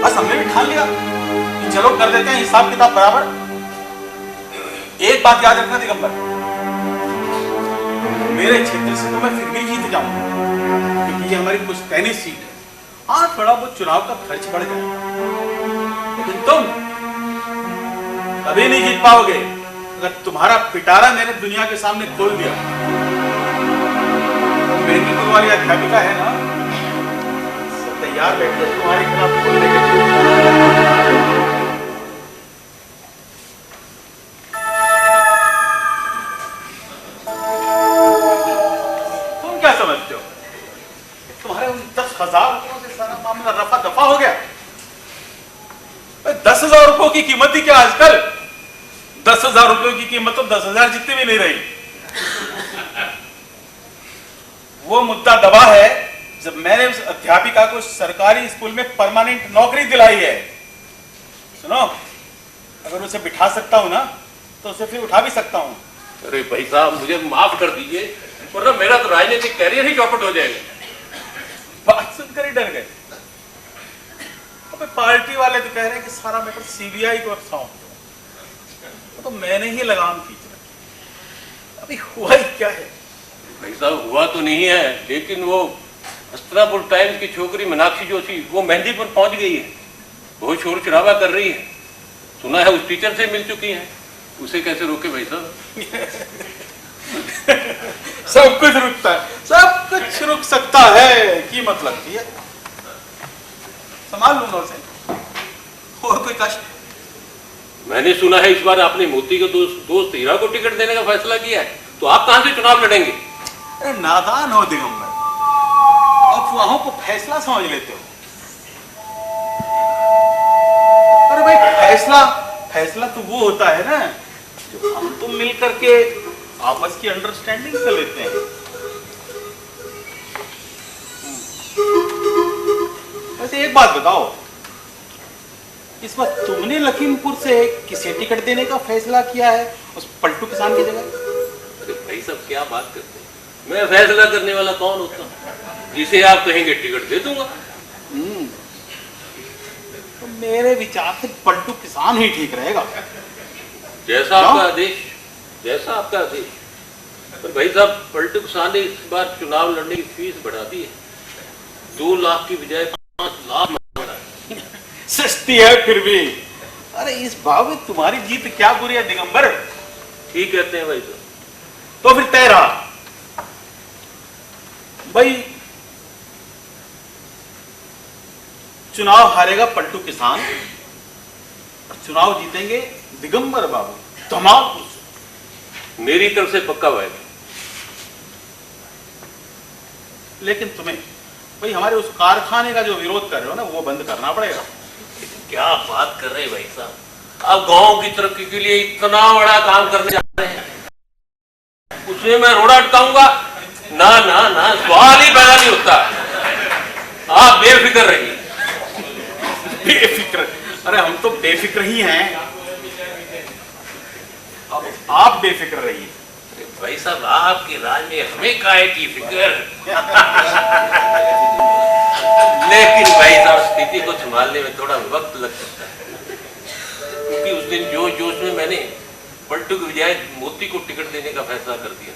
बस हमने भी ठान लिया कि चलो कर देते हैं हिसाब किताब बराबर। एक बात याद रखना दिगंबर, मेरे क्षेत्र से तो मैं फिर भी जीत जाऊंगा, क्योंकि ये हमारी पुश्तैनी सीट है। हाँ, थोड़ा बहुत चुनाव का खर्च बढ़ जाए, लेकिन तुम कभी नहीं जीत पाओगे अगर तुम्हारा पिटारा मैंने दुनिया के सामने खोल दिया। मेरी स्कूल वाली अध्यापिका है ना, सब तैयार बैठे तुम्हारे खिलाफ बोलने के लिए। तुम क्या समझते हो तुम्हारे उन 10,000 रुपयों से सारा मामला रफा दफा हो गया? 10,000 रुपयों की कीमत ही क्या आजकल? 10,000 रुपयों की कीमत तो 10,000 जितनी भी नहीं रही। वो मुद्दा दबा है जब मैंने उस अध्यापिका को सरकारी स्कूल में परमानेंट नौकरी दिलाई है। सुनो, अगर उसे बिठा सकता हूं ना तो उसे फिर उठा भी सकता हूं। अरे भाई साहब, मुझे माफ कर दीजिए, वरना मेरा तो राजनीतिक कैरियर ही चौपट हो जाएगा। बात सुनकर ही डर गए। अबे पार्टी वाले तो कह रहे हैं कि सारा मैटर सीबीआई को सौंप दो, तो मैंने ही लगाम खींच रखी। अभी हुआ ही क्या है? भाई साहब, हुआ तो नहीं है, लेकिन वो हस्तिनापुर टाइम्स की छोकरी मीनाक्षी जोशी वो मेहंदी पर पहुंच गई है, बहुत शोर शराबा कर रही है। सुना है उस टीचर से मिल चुकी है, उसे कैसे रोके भाई साहब? सब कुछ रुकता है, सब कुछ रुक सकता है की मतलब लगती है। संभाल लूंगा उसे। और कोई कष्ट? मैंने सुना है इस बार आपने मोती के दोस्त हीरा को टिकट देने का फैसला किया है, तो आप कहां से चुनाव लड़ेंगे? अरे नादान हो दिगंबर, अफवाहों को फैसला समझ लेते हो। अरे भाई फैसला तो वो होता है ना जो हम तुम मिल करके आपस की अंडरस्टैंडिंग से लेते हैं। वैसे एक बात बताओ, इस बार तुमने लखीमपुर से किसे टिकट देने का फैसला किया है उस पलटू किसान की जगह? अरे भाई साहब, क्या बात करते हैं, मैं फैसला करने वाला कौन होता हूं? जिसे आप कहेंगे टिकट दे दूंगा। तो मेरे विचार से पलटू किसान ही ठीक रहेगा। जैसा आपका आदेश, जैसा आपका आदेश। पर भाई साहब, पलटू किसान ने इस बार चुनाव लड़ने की फीस बढ़ा दी है, 2 लाख की बजाय 5 लाख मांग रहा है। सस्ती है फिर भी। अरे इस भाव में तुम्हारी जीत क्या बुरी है दिगंबर? ठीक कहते हैं भाई साहब। तो फिर तय रहा भाई, चुनाव हारेगा पलटू किसान और चुनाव जीतेंगे दिगंबर बाबू। धमाल मेरी तरफ से पक्का वायदा। लेकिन तुम्हें भाई हमारे उस कारखाने का जो विरोध कर रहे हो ना, वो बंद करना पड़ेगा। क्या बात कर रहे हैं भाई साहब, आप गांव की तरक्की के लिए इतना बड़ा काम करने जा रहे हैं, उसमें मैं रोड़ा अटकाऊंगा? ना ना ना, सवाल ही पैदा नहीं होता। आप बेफिक्र रहिए। बेफिक्र? अरे हम तो बेफिक्र ही हैं, अब आप बेफिक्र रहिए। भाई साहब, आपके राज में हमें काहे की फिक्र? लेकिन भाई साहब, स्थिति को संभालने में थोड़ा वक्त लग सकता है, क्योंकि उस दिन जोश जोश में मैंने पलटू की बजाय मोती को टिकट देने का फैसला कर दिया।